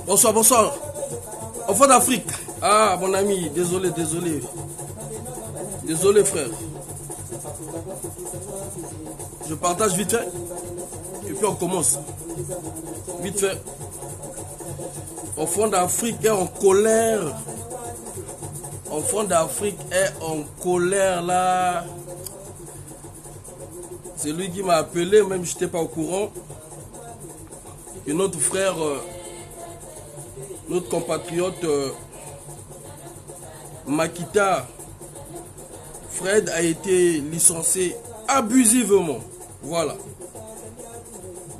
Bonsoir, bonsoir. Enfant d'Afrique. Ah, mon ami, désolé, désolé. Désolé, frère. Je partage vite fait. Et puis on commence. Vite fait. Enfant d'Afrique est en colère. Enfant d'Afrique est en colère là. C'est lui qui m'a appelé, même je n'étais pas au courant. Et notre frère, notre compatriote Makita, Fred, a été licencié abusivement. Voilà.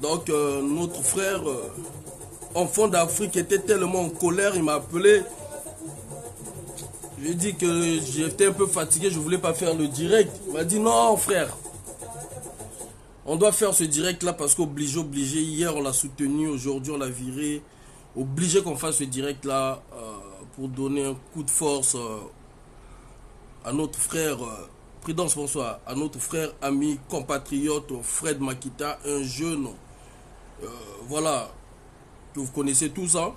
Donc notre frère, enfant d'Afrique, était tellement en colère, il m'a appelé. Je lui ai dit que j'étais un peu fatigué, je ne voulais pas faire le direct. Il m'a dit non frère, on doit faire ce direct là parce qu'obligé, obligé. Hier on l'a soutenu, aujourd'hui on l'a viré. Obligé qu'on fasse ce direct là pour donner un coup de force à notre frère, Prudence bonsoir, à notre frère, ami, compatriote Fred Makita, un jeune, voilà, que vous connaissez tous, hein,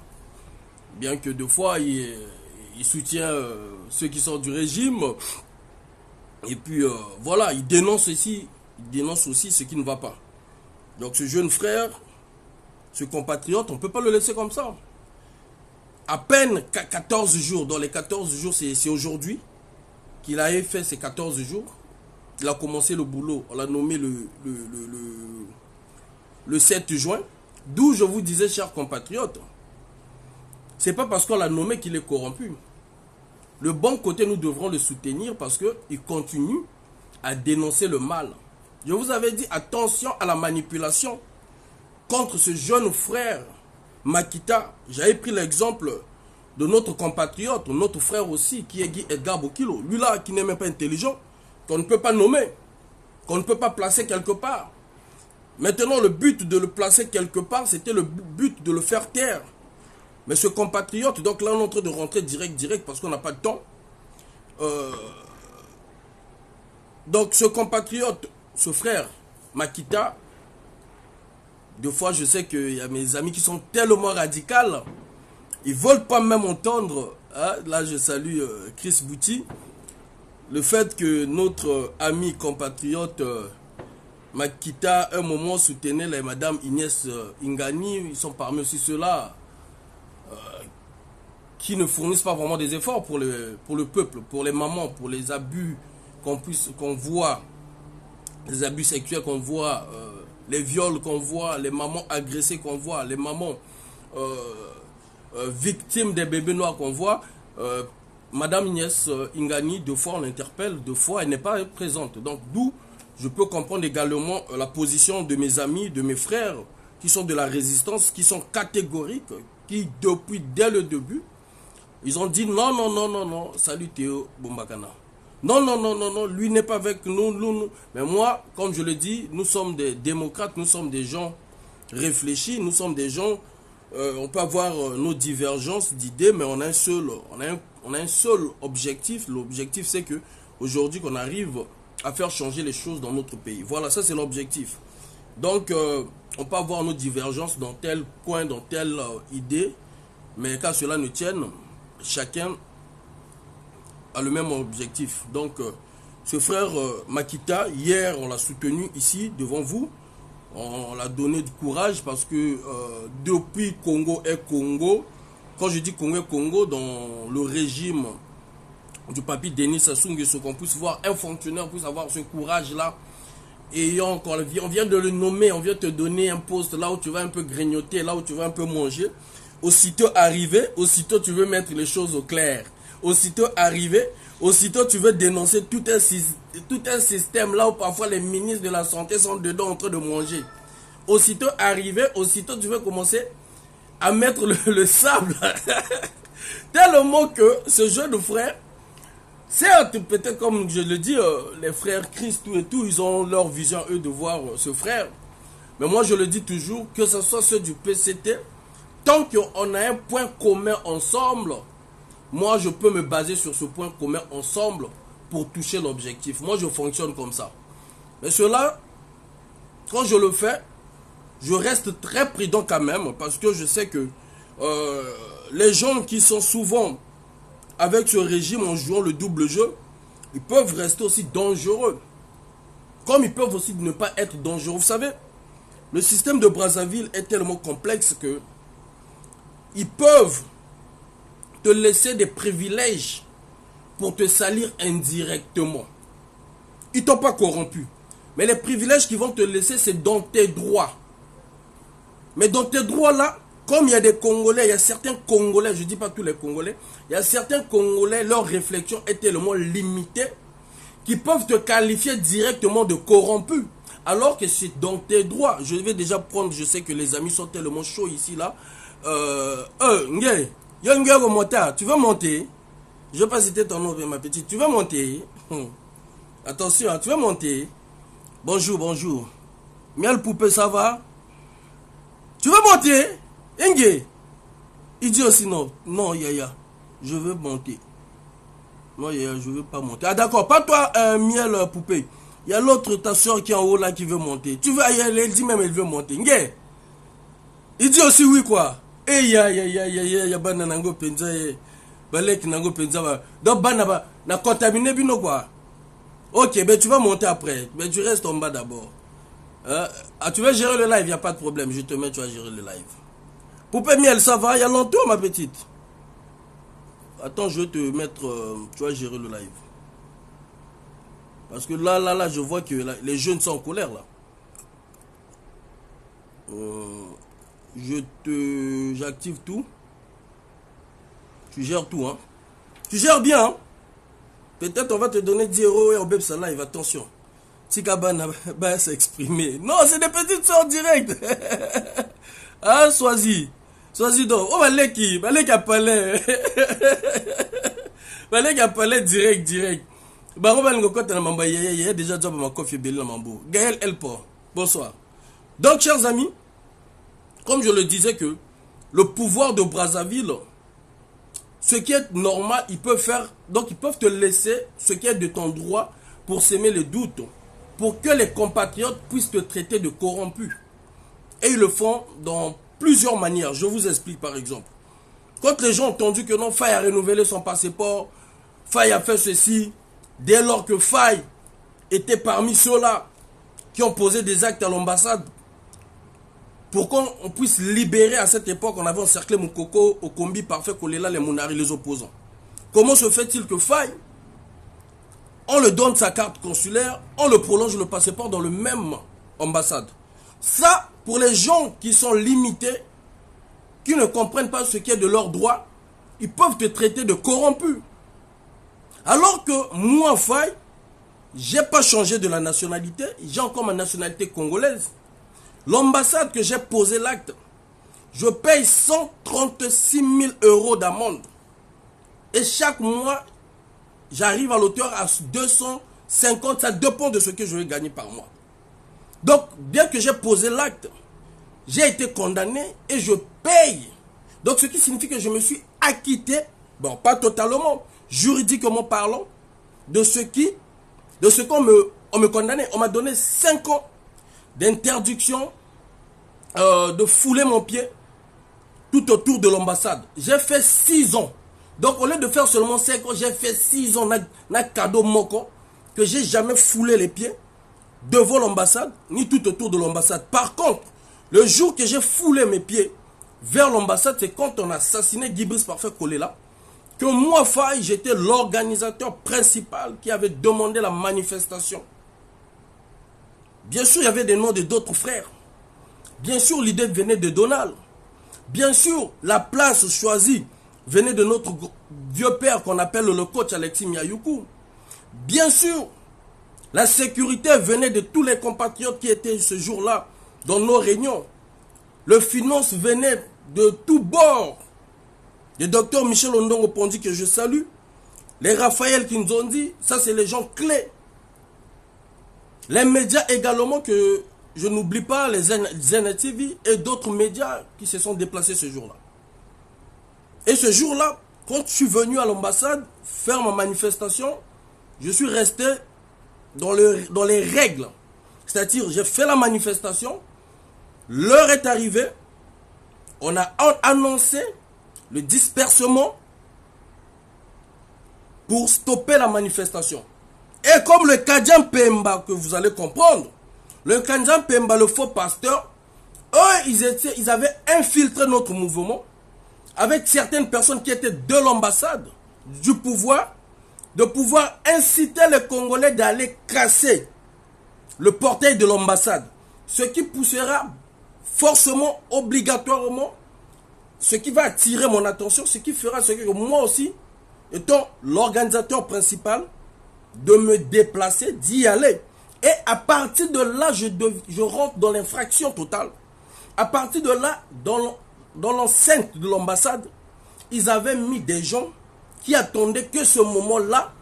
bien que deux fois il soutient ceux qui sont du régime, et puis voilà, il dénonce aussi ce qui ne va pas. Donc ce jeune frère, ce compatriote, on ne peut pas le laisser comme ça. À peine 14 jours, dans les 14 jours, c'est aujourd'hui qu'il a fait ces 14 jours. Il a commencé le boulot, on l'a nommé le 7 juin. D'où je vous disais, chers compatriotes, c'est pas parce qu'on l'a nommé qu'il est corrompu. Le bon côté, nous devrons le soutenir parce qu'il continue à dénoncer le mal. Je vous avais dit, attention à la manipulation contre ce jeune frère Makita. J'avais pris l'exemple de notre compatriote, notre frère aussi, qui est Guy Edgar Bokilo. Lui là, qui n'est même pas intelligent, qu'on ne peut pas nommer, qu'on ne peut pas placer quelque part. Maintenant, le but de le placer quelque part, c'était le but de le faire taire. Mais ce compatriote, donc là on est en train de rentrer direct parce qu'on n'a pas de temps. Donc ce compatriote, ce frère Makita, des fois je sais qu'il y a mes amis qui sont tellement radicaux, ils ne veulent pas même entendre, hein, là je salue Chris Bouti, le fait que notre ami compatriote Makita, un moment soutenait la madame Inès Ingani, ils sont parmi aussi ceux-là qui ne fournissent pas vraiment des efforts pour le peuple, pour les mamans, pour les abus qu'on voit, les abus sexuels qu'on voit, les viols qu'on voit, les mamans agressées qu'on voit, les mamans victimes des bébés noirs qu'on voit. Madame Inès Ingani, deux fois on l'interpelle, deux fois elle n'est pas présente. Donc d'où je peux comprendre également la position de mes amis, de mes frères qui sont de la résistance, qui sont catégoriques, qui depuis dès le début, ils ont dit non, non, non, non, non, salut Théo Bombakana. Non, non, non, non, non, lui n'est pas avec nous. Mais moi, comme je le dis, nous sommes des démocrates, nous sommes des gens réfléchis, nous sommes des gens, on peut avoir nos divergences d'idées, mais on a un seul objectif. L'objectif, c'est que aujourd'hui qu'on arrive à faire changer les choses dans notre pays. Voilà, ça c'est l'objectif. Donc, on peut avoir nos divergences dans tel coin, dans telle idée, mais quand cela ne tienne, chacun a le même objectif. Donc, ce frère Makita, hier, on l'a soutenu ici, devant vous. On l'a donné du courage parce que depuis Congo est Congo, quand je dis Congo est Congo, dans le régime du papy Denis Sassou Nguesso, qu'on puisse voir un fonctionnaire, puisse avoir ce courage-là. Et on vient de le nommer, on vient te donner un poste là où tu vas un peu grignoter, là où tu vas un peu manger. Aussitôt arrivé, aussitôt tu veux mettre les choses au clair. Aussitôt arrivé, aussitôt tu veux dénoncer tout un système là où parfois les ministres de la santé sont dedans en train de manger. Aussitôt arrivé, aussitôt tu veux commencer à mettre le sable. Tellement que ce jeune frère, certes, peut-être comme je le dis, les frères Christ et tout, ils ont leur vision, eux, de voir ce frère. Mais moi, je le dis toujours, que ce soit ceux du PCT, tant qu'on a un point commun ensemble, moi, je peux me baser sur ce point commun ensemble pour toucher l'objectif. Moi, je fonctionne comme ça. Mais cela, quand je le fais, je reste très prudent quand même, parce que je sais que les gens qui sont souvent avec ce régime en jouant le double jeu, ils peuvent rester aussi dangereux. Comme ils peuvent aussi ne pas être dangereux. Vous savez, le système de Brazzaville est tellement complexe que ils peuvent te laisser des privilèges pour te salir indirectement. Ils ne t'ont pas corrompu. Mais les privilèges qu'ils vont te laisser, c'est dans tes droits. Mais dans tes droits là, comme il y a des Congolais, il y a certains Congolais, je ne dis pas tous les Congolais, il y a certains Congolais, leur réflexion est tellement limitée qu'ils peuvent te qualifier directement de corrompu. Alors que c'est dans tes droits. Je vais déjà prendre, je sais que les amis sont tellement chauds ici là. Tu veux monter? Je ne vais pas citer ton nom, ma petite. Tu veux monter? Attention, tu veux monter? Bonjour, bonjour. Miel poupée, ça va? Tu veux monter? Inge, il dit aussi non. Non, Yaya, je veux monter. Non, Yaya, je veux pas monter. Ah, d'accord, pas toi, Miel poupée. Il y a l'autre, ta soeur qui est en haut là qui veut monter. Tu veux, elle dit même elle veut monter. Inge, il dit aussi oui, quoi. Eh, ya, bananango penza, balek nango penza. Donc, banaba, na contaminé bino, quoi. Ok, ben tu vas monter après. Mais tu restes en bas d'abord. Tu veux gérer le live, il n'y a pas de problème. Je te mets, tu vas gérer le live. Poupée Miel, ça va? Il y a longtemps, ma petite. Attends, je vais te mettre... tu vas gérer le live. Parce que là, je vois que les jeunes sont en colère, là. J'active tout. Tu gères tout, hein. Tu gères bien, hein. Peut-être on va te donner 10 € et on bête ça live, attention. Tikabana va s'exprimer. Non, c'est des petites soeurs directes. Ah, sois-y. Sois-y donc. Oh, Baleki a parlé. Baleki a parlé direct. Il y a déjà job à ma coffee belé mambo. Gaël Elpo. Bonsoir. Donc, chers amis, comme je le disais que le pouvoir de Brazzaville, ce qui est normal, ils peuvent faire, donc ils peuvent te laisser ce qui est de ton droit pour s'aimer les doutes, pour que les compatriotes puissent te traiter de corrompu. Et ils le font dans plusieurs manières. Je vous explique par exemple. Quand les gens ont entendu que non, Faye a renouvelé son passeport, Faye a fait ceci, dès lors que Faye était parmi ceux-là qui ont posé des actes à l'ambassade, pour qu'on puisse libérer à cette époque, on avait encerclé Moukoko, Okombi, Parfait, Kolela, les Mounari, les opposants. Comment se fait-il que Faye, on le donne sa carte consulaire, on le prolonge le passeport dans le même ambassade? Ça, pour les gens qui sont limités, qui ne comprennent pas ce qui est de leurs droits, ils peuvent te traiter de corrompu. Alors que moi, Faye, j'ai pas changé de la nationalité, j'ai encore ma nationalité congolaise. L'ambassade que j'ai posé l'acte, je paye 136 000 € d'amende. Et chaque mois, j'arrive à l'auteur à 250, ça dépend de ce que je vais gagner par mois. Donc, bien que j'ai posé l'acte, j'ai été condamné et je paye. Donc, ce qui signifie que je me suis acquitté, bon, pas totalement, juridiquement parlant, de ce qu'on me condamnait. On m'a donné 5 ans d'interdiction de fouler mon pied tout autour de l'ambassade. J'ai fait 6 ans Donc, au lieu de faire seulement 5 ans, j'ai fait 6 ans na cadeau moko, que j'ai jamais foulé les pieds devant l'ambassade, ni tout autour de l'ambassade. Par contre, le jour que j'ai foulé mes pieds vers l'ambassade, c'est quand on a assassiné Guy Brice Parfait Kolela, que moi, Faye, j'étais l'organisateur principal qui avait demandé la manifestation. Bien sûr, il y avait des noms de d'autres frères. Bien sûr, l'idée venait de Donald. Bien sûr, la place choisie venait de notre vieux père qu'on appelle le coach Alexis Miayoukou. Bien sûr, la sécurité venait de tous les compatriotes qui étaient ce jour-là dans nos réunions. Le finance venait de tous bords. Le docteur Michel Ondongo Pondi que je salue. Les Raphaël qui nous ont dit, ça c'est les gens clés. Les médias également que je n'oublie pas, les Zen TV et d'autres médias qui se sont déplacés ce jour-là. Et ce jour-là, quand je suis venu à l'ambassade faire ma manifestation, je suis resté dans les règles. C'est-à-dire, j'ai fait la manifestation, l'heure est arrivée, on a annoncé le dispersement pour stopper la manifestation. Et comme le Kadian Pemba, que vous allez comprendre, le Kadian Pemba, le faux pasteur, eux, ils avaient infiltré notre mouvement avec certaines personnes qui étaient de l'ambassade, du pouvoir, de pouvoir inciter les Congolais d'aller casser le portail de l'ambassade. Ce qui poussera forcément, obligatoirement, ce qui va attirer mon attention, ce qui fera ce que moi aussi, étant l'organisateur principal, de me déplacer, d'y aller. Et à partir de là, je rentre dans l'infraction totale. À partir de là, dans l'enceinte de l'ambassade, ils avaient mis des gens qui attendaient que ce moment-là,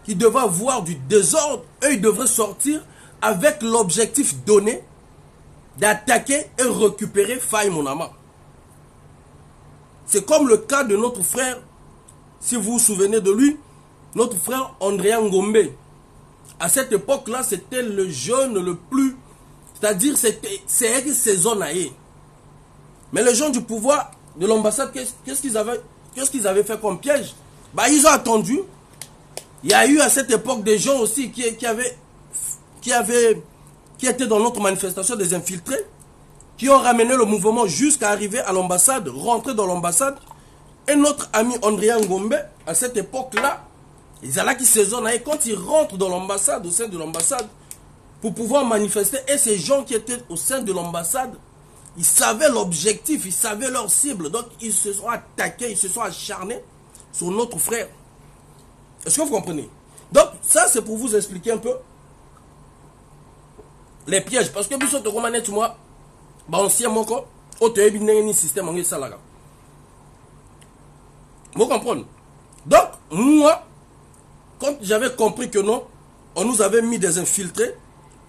qui devaient avoir du désordre, eux, ils devraient sortir avec l'objectif donné d'attaquer et récupérer Faye Monama. C'est comme le cas de notre frère, si vous vous souvenez de lui, notre frère André Ngombe. À cette époque-là, c'était le jeune le plus... C'est-à-dire, c'est saison aïe. Mais les gens du pouvoir de l'ambassade, qu'est-ce qu'ils avaient fait comme piège? Bah, ils ont attendu. Il y a eu à cette époque des gens aussi qui étaient dans notre manifestation, des infiltrés, qui ont ramené le mouvement jusqu'à arriver à l'ambassade, rentrer dans l'ambassade. Et notre ami André Ngombe, à cette époque-là, ils allaient qui saisonnent. Et quand ils rentrent dans l'ambassade, au sein de l'ambassade, pour pouvoir manifester, et ces gens qui étaient au sein de l'ambassade, ils savaient l'objectif, ils savaient leur cible. Donc, ils se sont attaqués, ils se sont acharnés sur notre frère. Est-ce que vous comprenez? Donc, ça, c'est pour vous expliquer un peu les pièges. Parce que, si vous avez dit, moi, ancien moko, vous avez un système en salaga. Vous comprenez? Donc, moi, quand j'avais compris que non, on nous avait mis des infiltrés,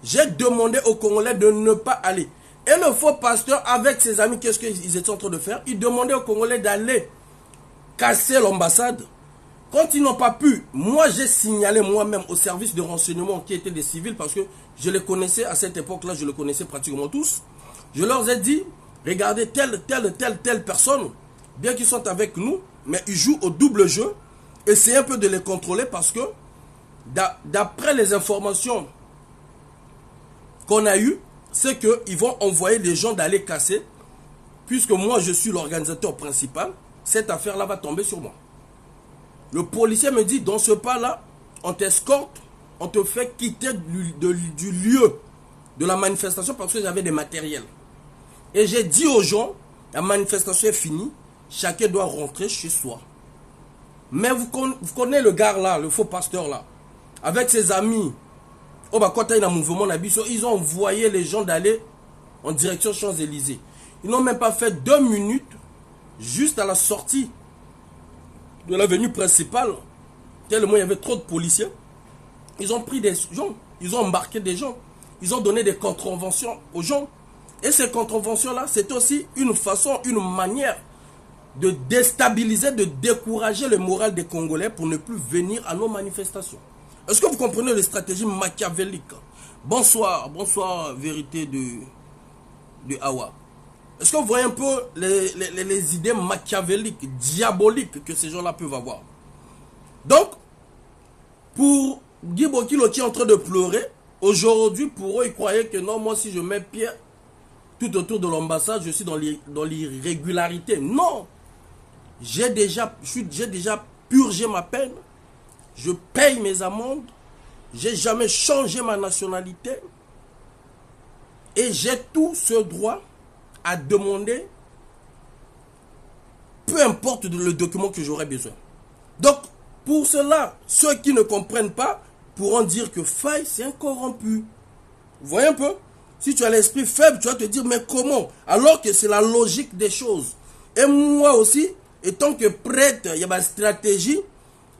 j'ai demandé aux Congolais de ne pas aller. Et le faux pasteur, avec ses amis, qu'est-ce qu'ils étaient en train de faire? Ils demandaient aux Congolais d'aller casser l'ambassade. Quand ils n'ont pas pu, moi j'ai signalé moi-même au service de renseignement qui étaient des civils, parce que je les connaissais à cette époque-là, je les connaissais pratiquement tous. Je leur ai dit, regardez telle personne, bien qu'ils sont avec nous, mais ils jouent au double jeu. Essayez un peu de les contrôler parce que d'après les informations qu'on a eues, c'est qu'ils vont envoyer des gens d'aller casser. Puisque moi je suis l'organisateur principal, cette affaire-là va tomber sur moi. Le policier me dit, dans ce pas-là, on t'escorte, on te fait quitter du lieu de la manifestation parce que j'avais des matériels. Et j'ai dit aux gens, la manifestation est finie, chacun doit rentrer chez soi. Mais vous connaissez le gars là, le faux pasteur là, avec ses amis, quand il y a un mouvement, ils ont envoyé les gens d'aller en direction Champs-Élysées. Ils n'ont même pas fait 2 minutes, juste à la sortie de l'avenue principale, tellement il y avait trop de policiers. Ils ont pris des gens, ils ont embarqué des gens, ils ont donné des contraventions aux gens. Et ces contraventions-là, c'est aussi une façon, une manière de déstabiliser, de décourager le moral des Congolais pour ne plus venir à nos manifestations. Est-ce que vous comprenez les stratégies machiavéliques? Bonsoir, bonsoir, vérité de Awa. Est-ce que vous voyez un peu les idées machiavéliques, diaboliques que ces gens-là peuvent avoir? Donc, pour Guy Bokilo qui est en train de pleurer, aujourd'hui, pour eux, ils croyaient que non, moi, si je mets pied tout autour de l'ambassade, je suis dans l'irrégularité. Non! J'ai déjà purgé ma peine. Je paye mes amendes. J'ai jamais changé ma nationalité. Et j'ai tout ce droit à demander, peu importe le document que j'aurai besoin. Donc, pour cela, ceux qui ne comprennent pas pourront dire que Faye, c'est un corrompu. Vous voyez un peu? Si tu as l'esprit faible, tu vas te dire, mais comment? Alors que c'est la logique des choses. Et moi aussi, étant que prêtre, il y a ma stratégie.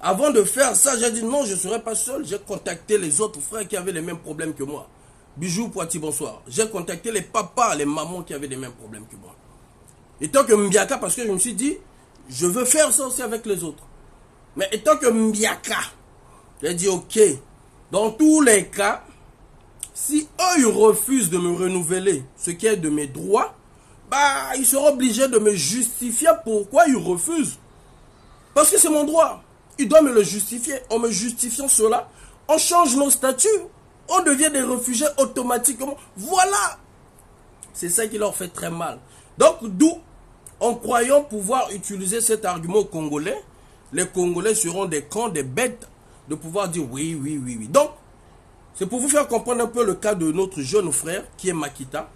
Avant de faire ça, j'ai dit non, je ne serai pas seul. J'ai contacté les autres frères qui avaient les mêmes problèmes que moi. Bijou, Poiti, bonsoir. J'ai contacté les papas, les mamans qui avaient les mêmes problèmes que moi. Étant que Mbiaka, parce que je me suis dit, je veux faire ça aussi avec les autres. Mais étant que Mbiaka, j'ai dit ok, dans tous les cas, si eux ils refusent de me renouveler ce qui est de mes droits, bah ils seront obligés de me justifier pourquoi ils refusent. Parce que c'est mon droit. Ils doivent me le justifier. En me justifiant cela, on change nos statuts. On devient des réfugiés automatiquement. Voilà. C'est ça qui leur fait très mal. Donc, d'où, en croyant pouvoir utiliser cet argument congolais, les Congolais seront des cons, des bêtes, de pouvoir dire oui, oui, oui, oui. Donc, c'est pour vous faire comprendre un peu le cas de notre jeune frère, qui est Makita.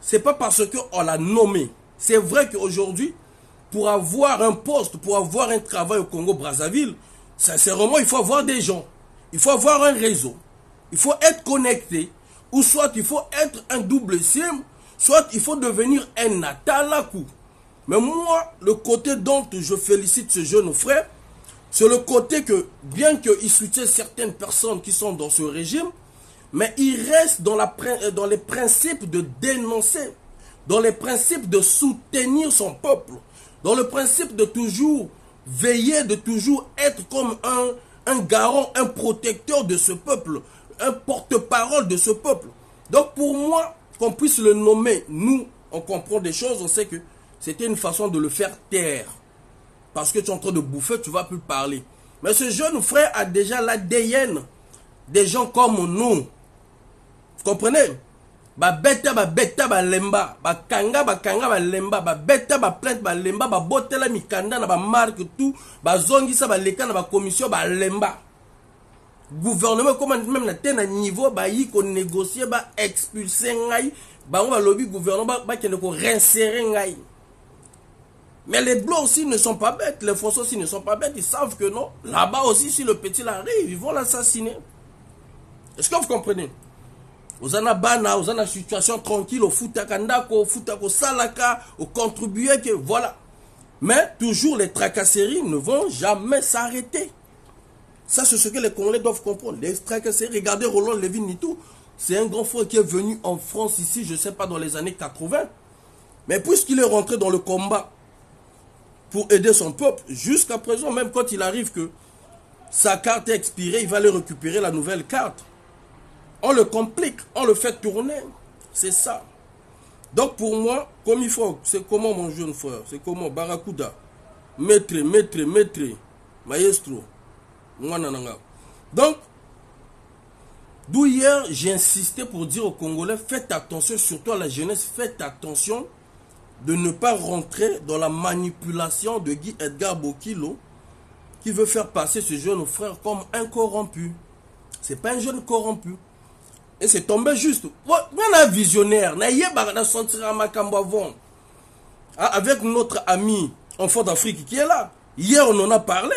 C'est pas parce qu'on l'a nommé. C'est vrai qu'aujourd'hui, pour avoir un poste, pour avoir un travail au Congo-Brazzaville, sincèrement, il faut avoir des gens. Il faut avoir un réseau. Il faut être connecté. Ou soit il faut être un double SIM, soit il faut devenir un Atalakou. Mais moi, le côté dont je félicite ce jeune frère, c'est le côté que, bien qu'il soutienne certaines personnes qui sont dans ce régime, mais il reste dans les principes de dénoncer, dans les principes de soutenir son peuple, dans le principe de toujours veiller, de toujours être comme un garant, un protecteur de ce peuple, un porte-parole de ce peuple. Donc pour moi, qu'on puisse le nommer, nous, on comprend des choses, on sait que c'était une façon de le faire taire. Parce que tu es en train de bouffer, tu ne vas plus parler. Mais ce jeune frère a déjà l'ADN des gens comme nous. Vous comprenez? Ba beta ba lemba, ba kanga ba lemba, ba beta ba plainte ba lemba, ba botela mikanda na ba marque tout, ba zongi sa ba leka na ba commission ba lemba. Gouvernement comme même na tena niveau ba yi ko négocier ba expulser ngai, ba on va lobby gouvernement ba kende ko réinsérer ngai. Mais les blancs aussi ne sont pas bêtes, les Français aussi ne sont pas bêtes, ils savent que non, là-bas aussi si le petit arrive, ils vont l'assassiner. Est-ce que vous comprenez? Vous en avez situation tranquille, au Futakandako, au Futako Salaka, au contribuer que voilà. Mais toujours les tracasseries ne vont jamais s'arrêter. Ça, c'est ce que les Congolais doivent comprendre. Les tracasseries, regardez Roland Lévy-Nitou, c'est un grand frère qui est venu en France ici, je ne sais pas, dans les années 80. Mais puisqu'il est rentré dans le combat pour aider son peuple, jusqu'à présent, même quand il arrive que sa carte est expirée, il va aller récupérer la nouvelle carte. On le complique, on le fait tourner. C'est ça. Donc pour moi, comme il faut, c'est comment mon jeune frère, c'est comment Barakuda, maître, maestro, Mwanananga. Donc, d'où hier, j'ai insisté pour dire aux Congolais, faites attention, surtout à la jeunesse, faites attention de ne pas rentrer dans la manipulation de Guy Edgar Bokilo, qui veut faire passer ce jeune frère comme un corrompu. C'est pas un jeune corrompu. Et c'est tombé juste. Un visionnaire. Avec notre ami enfant d'Afrique qui est là. Hier, on en a parlé.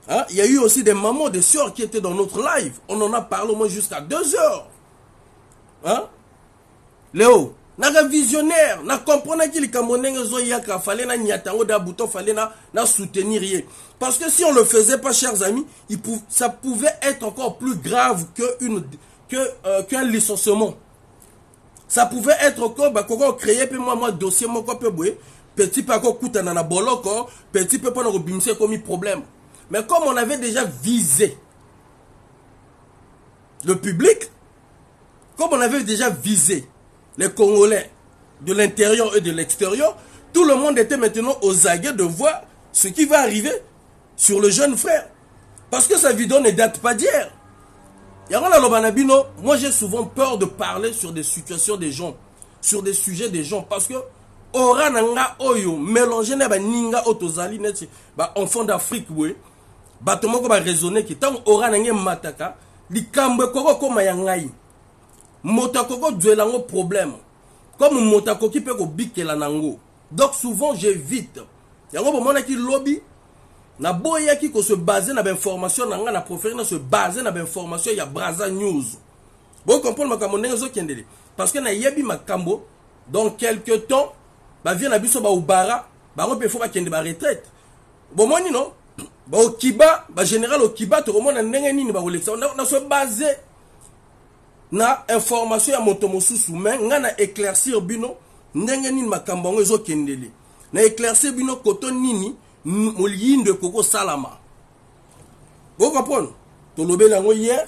Hein? Il y a eu aussi des mamans, des soeurs qui étaient dans notre live. On en a parlé au moins jusqu'à 2 heures. Hein? Léo, un visionnaire. Na comprenez qu'il fallait na nyatango da bouton, fallait na soutenir. Parce que si on ne le faisait pas, chers amis, ça pouvait être encore plus grave qu'un licenciement. Ça pouvait être encore qu'on créait puis moi dossier mon petit peu encore coûte na boloko, petit peu pas na robimser comme problème. Mais comme on avait déjà visé le public, comme on avait déjà visé les Congolais de l'intérieur et de l'extérieur, tout le monde était maintenant aux aguets de voir ce qui va arriver sur le jeune frère. Parce que sa vidéo ne date pas d'hier. Moi j'ai souvent peur de parler sur des situations des gens, sur des sujets des gens, parce que ora nanga oyo mélanger na ba ninga otozali neti ba enfant d'Afrique we bato moko ba raisonner ki tant ora nanga mataka likambe koko koma ya ngai moto koko duela ngo problème comme moto koki pe ko bikela nango. Donc souvent j'évite yango bomona ki lobby na boya ki ko se baser na ba information nanga na préférer na se baser na ba information ya Braza News. Bon comprendre makambo ndenge zo kendele parce que na yebi makambo dans quelque temps ba vient na biso ba ubara ba rope faut ba kende ba retraite bon moni non ba okiba ba général okiba to komona ndenge nini ba kolekisa na se baser na information ya moto mosusu mais nga na éclaircir bino ndenge nini makambo ngo ezo kendele na éclaircir bino koto nini molindo koko salama. Vous comprenez to lobela ngo hier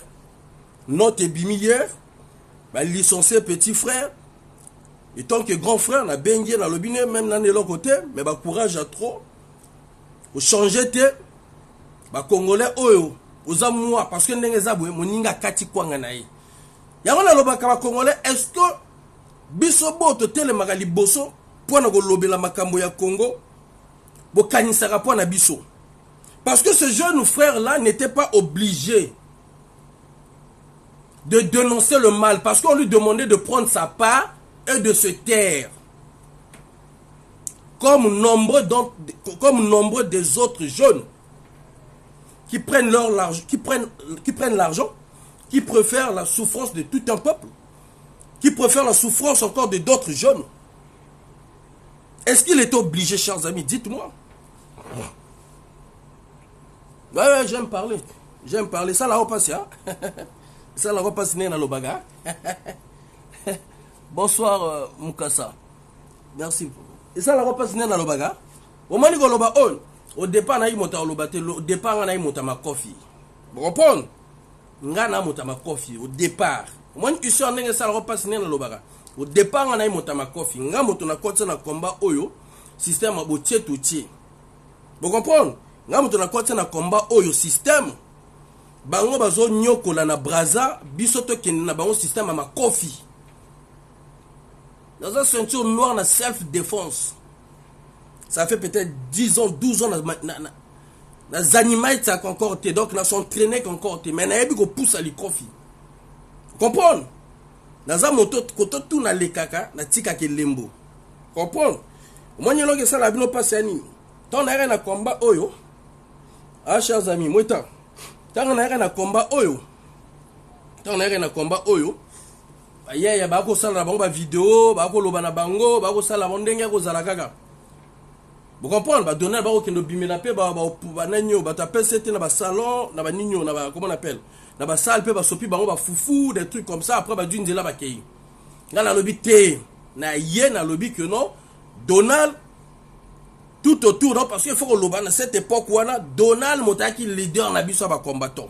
note bimi hier ba licencié petit frère. Et tant que grand frère, on a bengi dans le binet, même dans l'autre côté, mais bah courage à trop. Au changer te, bah congolais oyo, aux amours, parce que n'engue zaboué, mon ninga kati kwa nganaï. Y'a on a l'oba kama congolais, est-ce que bisobo to tele magali bosso, pour na go lobe la makambo ya Congo, bo kanisara pour na biso. Parce que ce jeune frère-là n'était pas obligé de dénoncer le mal, parce qu'on lui demandait de prendre sa part et de se taire. Comme nombre des autres jeunes qui prennent l'argent, qui préfèrent la souffrance de tout un peuple, qui préfèrent la souffrance encore de d'autres jeunes. Est-ce qu'il est obligé, chers amis? Dites-moi. Ouais, j'aime parler. J'aime parler. Ça la repasse, hein? Ça la repasse, dans le bagarre. Bonsoir Mukasa. Merci. Et ça la repasse dans le bagarre. Au moment où loba on, au départ na imota lobate, au départ na imota ma coffee. Vous comprenez? Ngana mota ma coffee au départ. Au moment où ça ndenge ça la repasse dans le bagarre. Au départ na imota ma coffee. Nga moto na kotsa na combat oyo système a botie tout tie. Vous comprenez? Nga moto na kotsa na combat oyo système. Bango bazo nyokola na braza biso to kende na bango système a ma coffee. Dans un ceinture noire, na self-défense. Ça fait peut-être 10 ans, 12 ans, na zanimai ça encore été, donc na s'entraîner encore été, mais na yebi ko pousse à l'ikofi. Comprendre? Dans un moto, koto tout na lekaka, na tika ke lembo. Comprendre? Moi nyelo que ça la bino passe ani. Tant na na combat oyo. Ah chers amis, moi tant. Tant na na combat oyo. Tant na na combat oyo. Aya bako sala bango ba vidéo, bako loba na bango, bako sala ndenge ko zala kaka. Vous comprenez? Ba donner bako kendo bimela pe ba nanyo, ba taper c'était na ba salon, na ba ninyo, na ba comment on appelle? Na ba salle pe ba sopi bango ba foufou, des trucs comme ça après ba dune la ba kei. Nga na lobby té, na yé na lobby que non, Donald tout autour non parce qu'il faut que loba na cette époque wana Donald motaki leader na biso ba combattant.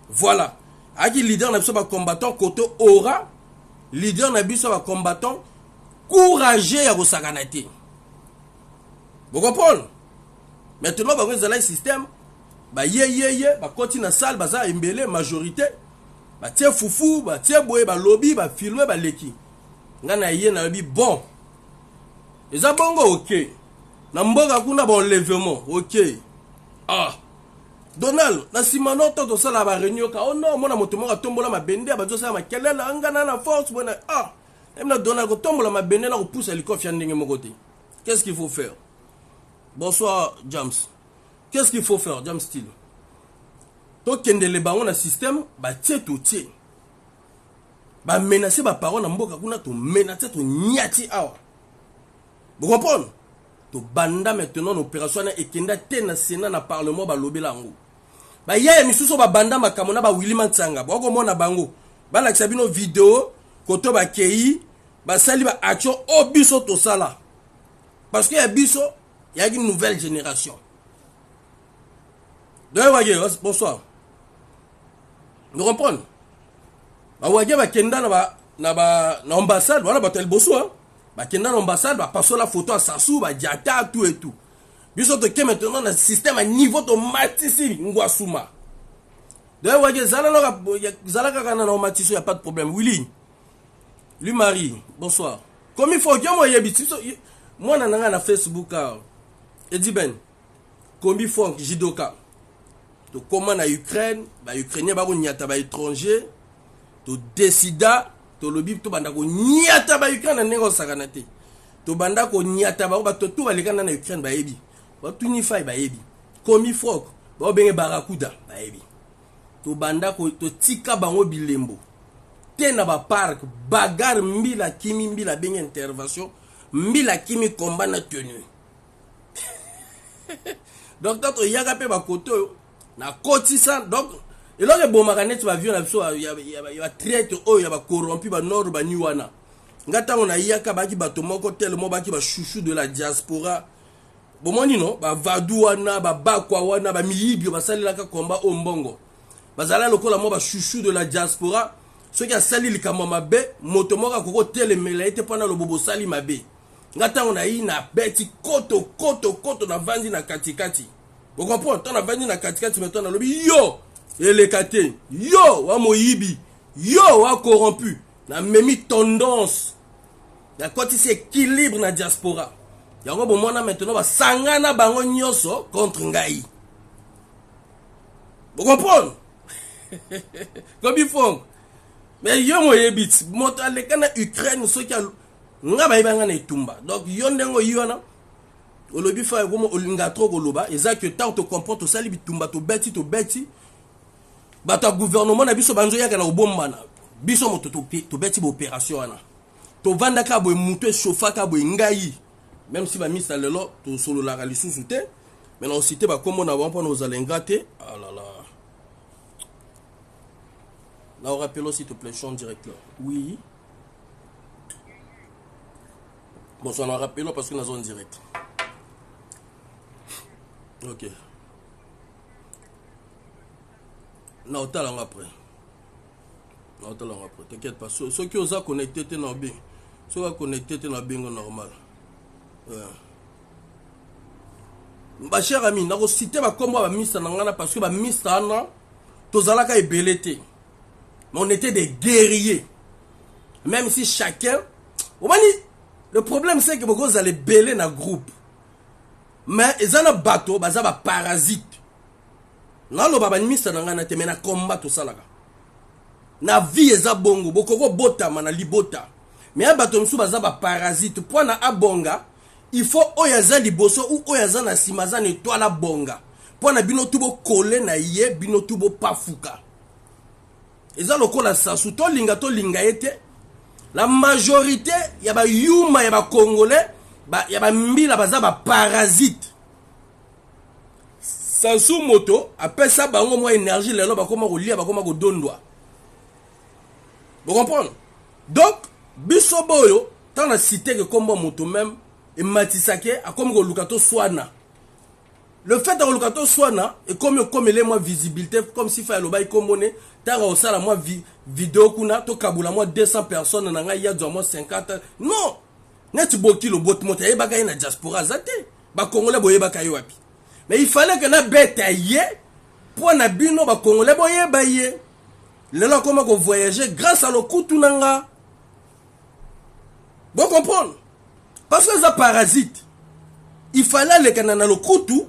Voilà. Aki leader na biso ba combattant côté aura leader na biso ba combattant courageux ya kosakana te. Vous comprenez? Maintenant ba ngezala système ba ye ba continue na salle baza embelé majorité ba tie foufou ba tie boye ba lobby ba filmer ba leki. Ngana ye na bi bon. Eza bongo OK. Na mboka kuna ba enlèvement OK. Ah Donald, na simano to sala ba réunion ka oh non mona moto mo tombola mabende ba zo sala makelela ngana na force bona ah même na Donald ko tombola mabende na ko pousse l'hélicoptère ndenge moko te. Qu'est-ce qu'il faut faire? Bonsoir James. Qu'est-ce qu'il faut faire James Steel? To kende le bango na système ba tie tout tie. Ba menacer ba parole na mboka kuna to menacer to nyati awa. Vous comprenez? To banda maintenant l'opération na ekenda te na Sénat na parlement ba lobela ngo. Ba yaya misusu ba banda makamona ba Willy Matsanga. Ba ko mona bango. Ba la sabino vidéo koto ba kei ba sali ba action obiso to sala. Parce que ya biso il y a une nouvelle génération. Bonsoir. Vous comprenez? Ba wage ba kenda na ambassade, voilà ba tel bosso hein. bakenda na ambassade bapasse la photo à Sassou ba diata tout et tout biso to ke maintenant na système à niveau to matisi ngwasuma d'ailleurs waje zala kaka na matisi y a pas de problème Willy lui Marie bonsoir comme il faut que moi yebiti moi na Facebook et dit ben comme il faut jidoka to comment na Ukraine ba ukrainien ba ko nyata ba étranger to décida to lobby to banda ko nyata ba Ukraine na ngo sakana te to banda ko nyata ba to tout ba lekana na Ukraine ba yebi ba tunify ba yebi komi frog ba benge barakuda ba yebi to banda ko to tika bango bilembo te na ba park bagarre mbila kimi mbila benge intervention mbila kimi combat na tenue donc to yaga pe ba koto na kotisa donc et là les bombardiers tu vas voir il y a traite oh il y a corrompu ba nord ba niwana ngata on a yaka ba ki bato moko tellement ba ki ba chouchou de la diaspora bomoni non ba vadouana ba bakwa wana ba miyibi ba salila ka combat au mbongo bazala lokola mo ba chouchou de la diaspora ceux qui a sali likama mabe moto moko koko telemela ete pona lo bobo sali mabe ngata on a yi na beti koto na vandi na katikati vous comprenez ton na vandi na katikati maintenant na lobi yo elekate yo wa moyibi yo wa corrompu na memi tendance na koti c'est équilibre na diaspora yango bomona maintenant ba sangana bango nyoso contre ngai vous comprenez comme il faut mais yo moyebi moto alekana Ukraine so ki nga ba ibanga na itumba donc yo ndengo yona olobi fa comme olinga trop koloba eza que tant to comprendre to sali bitumba to beti bata gouvernement na biso banzo yaka na obombana biso moto to beti ba opération wana to vanda ka boy muto chauffa ka boy ngai même si ba misa lelo to solo la lisusu te mais on cité ba comme on a bon nos alengate ah là là là on rappelle s'il te plaît chant direct là oui bon ça on rappelle parce que nous sommes en direct ok non talent après t'inquiète pas ceux qui osent connecter t'es dans bien ceux qui connecter t'es dans bien normal ma chère amie n'a pas cité ma comme ma miss nangana parce que ma miss ana tozalaka ebelete mais on était des guerriers même si chacun le problème c'est que vous allez belé dans groupe mais ils ont un bateau baza ba parasite na lo baba miss nangana te mais na combat tout ça là na vie eza bongo bokoko bota mana libota mais abato msu baza ba parasite pona abonga il faut oyaza liboso ou oyaza na simaza ne toala bonga pona bino tubo kole na ye bino tubo pafuka eza lokola sasu to linga ete la majorité ya ba yuma ya ba congolais ya ba mbila baza ba parasite sasu moto apesa bango mo énergie lelo bakoma ko lia bakoma ko dondwa. Vous comprenez? Donc, Bisoboyo, tant la cité que comme moto même, et Matisake, a comme Lukato Swana. Le fait de Lukato Swana, et comme il est moins visibilité, comme si fallait le bail comme monnaie, tant au sala moi vidéo kuna, to kabula moi 200 personnes, nanga ya moi 50. Non! Net boki le bot monte, et bagaille na diaspora zate, ba Congolais boye bakaye wapi. Mais il fallait que na bête aille, pour na bino ba Congolais boye baye. Là, comment qu'on voyageait grâce à le koutou nanga. Vous comprenez? Parce que ça parasite. Il fallait les canana le koutou.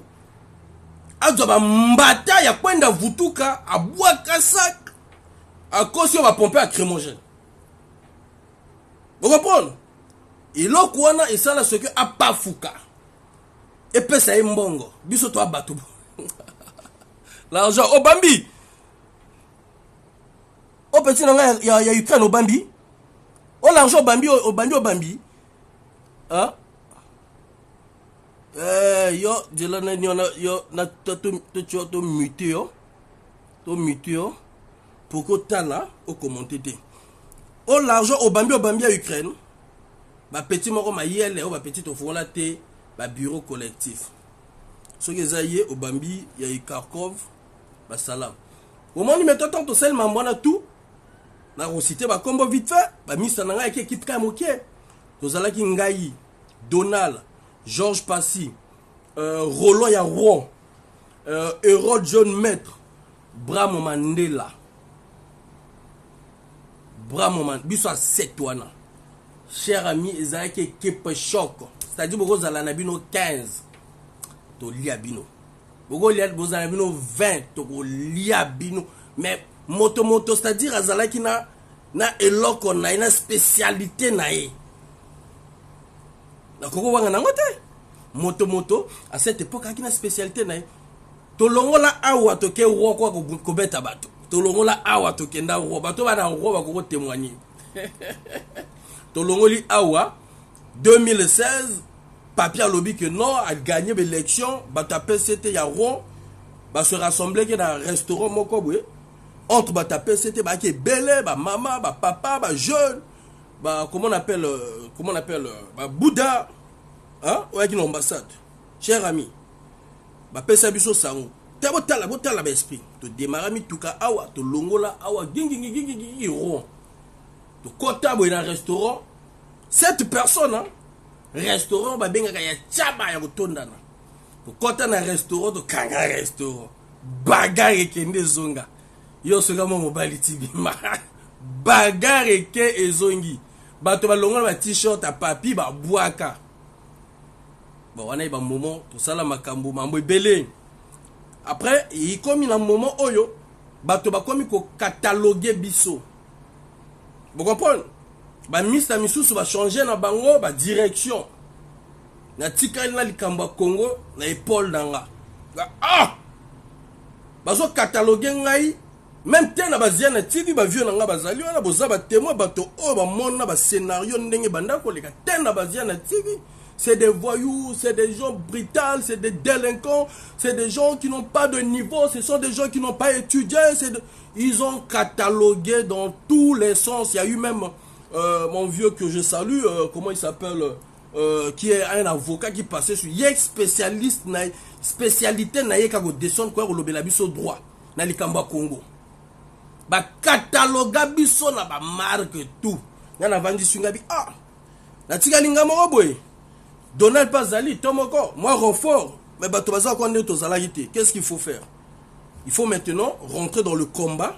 A doba mbata ya kwenda vutuka a boaka sac. A cause on va pomper à crémogène. Vous comprenez? Et là kouana et ça là ce que a pas fouka. Et puis ça est mbongo. Biso toi batou. L'argent au Bambi. Au petit il y a Ukraine au Bambi. Oh l'argent au Bambi. Hein? Yo, je na to muté pour que tala au commenter. Oh l'argent au Bambi à Ukraine. Ba petit moko ma yele o ba petit au fond la té ba bureau collectif. Ce que zaye au Bambi, il y a Kharkov, ba salam. Au moment où mettons tant seulement moi tout. Na cité ba combo vite fait ba misa nanga équipe ka moké tozalaki ngai Donald Georges Passy Roland ya Rouen Hérode John Maître Bramo Mandela Bramo Mandela biso a 7 wana cher ami ezalaki équipe choc c'est-à-dire boko zala na bino 15 to lia bino boko lia bozala bino 20 to lia bino mais moto c'est-à-dire azalaki na eloko na spécialité na ye na koko wanga nango te moto à cette époque aki na spécialité na ye tolongola awa toke roko ko beta bato tolongola awa toke nda ro bato bana ro ba ko témoigner tolongoli awa 2016 papier a lobby que non a gagné l'élection bata PCT ya ro ba se rassembler que dans restaurant moko boye entre bata PCT ba ki belé ba maman ba papa ba jeune ba comment on appelle ba Bouddha hein ouais qui l'ambassade cher ami ba pesa biso sango te botala ba esprit to démarrer mi tuka awa to longola awa gingi ro to kota boye dans restaurant 7 personnes hein restaurant ba benga ya chaba ya kotondana to kota na restaurant to kanga restaurant bagare kende zonga yo soka mo mobile TV bagare ke ezongi bato balongola ba t-shirt a papi ba bwaka ba wana ba moment to sala makambo mambo ebele après il comme na moment oyo bato ba komi ko cataloguer biso vous comprenez ba mista misusu ba changer na bango ba direction na tikali na likamba Congo na épaule danga bazo cataloguer ngai même temps na bazia na TV ba vieux nga bazali wana boza ba témoin bato o ba mona ba scénario ndenge banda ko leka temps na bazia na TV c'est des voyous, c'est des gens brutaux, c'est des délinquants, c'est des gens qui n'ont pas de niveau, ce sont des gens qui n'ont pas étudié, ils ont catalogué dans tous les sens. Il y a eu même mon vieux que je salue, comment il s'appelle, qui est un avocat qui passait sur Yek spécialiste, spécialité na yeka go descendre quoi au biso droit na likamba Congo. Ba cataloga biso na ba marque tout. Na vandi sungabi na tika lingama boy. Donald Pazali, Tomoko, moi renfort, mais Batobaza Kwande Tozalagité. Qu'est-ce qu'il faut faire? Il faut maintenant rentrer dans le combat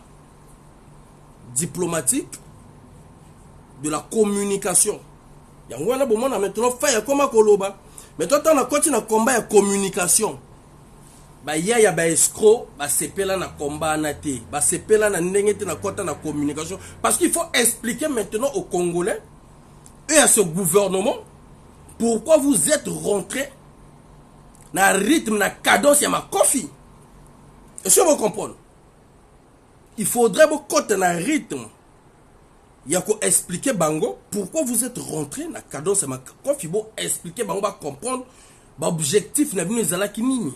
diplomatique de la communication. Il y a maintenant fait comme Koloba. Mais toi, tu as un combat de communication. Il y a des escrocs, c'est un combat naté. C'est un communication. Parce qu'il faut expliquer maintenant aux Congolais et à ce gouvernement pourquoi vous êtes rentré dans le rythme, dans la cadence, il y a ma coffee. Est-ce que vous comprenez? Il faudrait vous côté dans le rythme. Il y a qu'à expliquer Bango pourquoi vous êtes rentré dans la cadence, il y a ma coffee. Vous expliquer Bango, va comprendre l'objectif de la vie.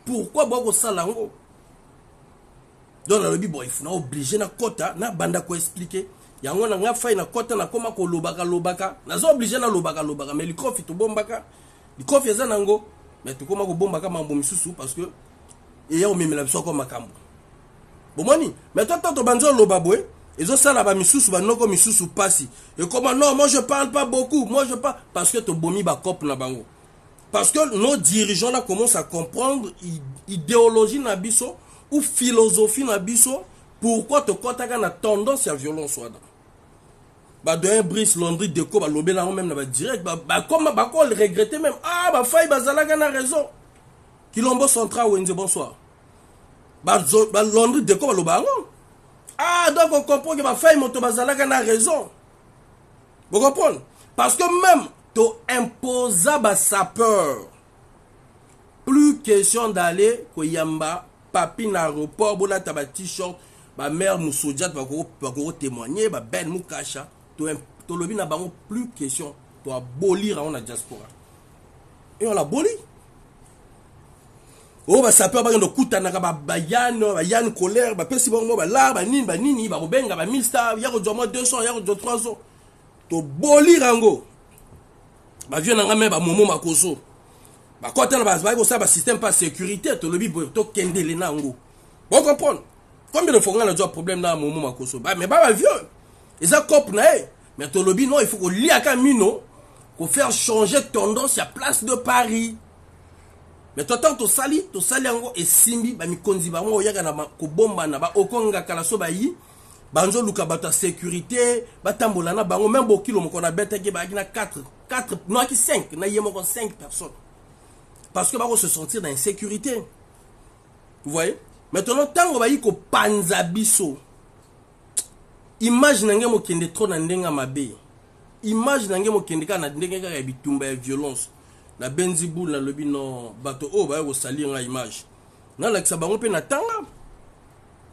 Pourquoi vous ça là? Donc, il faut obligé na kota na banda ko expliquer. Yango na nga fay na kota na koma ko lobaka na zo obligé na lobaka mais le kofi to bombaka le kofi eza nango mais to koma ko bombaka mambo misusu parce que et on memela biso ko makambo bomoni mais toi to banzo lobabwe ezo sala ba misusu ba noko misusu pasi et comment non moi je parle pas beaucoup moi je parle parce que to bomi ba cop na bango parce que nos dirigeants là commencent à comprendre idéologie na biso ou philosophie na biso pourquoi te kotaka na tendance à violence soit de un Brice Landry déco ba lobé là même na direct comme ba ko regretter même faille bazalaka na raison Kilombo Central Wenze bonsoir ba Landry déco ba loba donc on comprend que ba faille moto bazalaka na raison vous comprenez parce que même to imposa ba sapeur plus question d'aller ko yamba papi na aéroport bola ta ba t-shirt ba mère Moussoudjat va ko témoigner ba Ben Moukacha to lobi na bango plus question to abolir on la diaspora et on l'a aboli ba sapeur ba ndo kutana ka ba yan colère ba pesi bango ba la ba nini ba benga ba 1000 stars ya ko jomo 200 ya ko 300 to bolir ango ba vieux na ngame ba momo makoso ba kota na ba ko sa ba système pas sécurité to lobi to kendele na ngo vous comprenez. Combien de fois on a déjà problème dans momo makoso mais ba vieux ils a cop na mais to lobi non il faut qu'on lia ka mino pour faire changer tendance à place de Paris. Mais toi, tant que tu sali yango et simbi, ba mikonzi ba mo yaka na ko bomba na ba okonga kala so ba yi, banjo luka bata sécurité, ba tambola na bango même bokilo moko na bête ke ba na 4 non qui 5, na yemo 5 personnes. Parce que ba se sentir dans insécurité. Vous voyez? Maintenant tango ba yi ko panza biso. Image nange mo kende trop na ndenga mabe. Image nange mo kende ka na ndenga ka bitumba ya violence. Na benzi boule na lobi non bato o ba ko sali nga image na la bango pe na tanga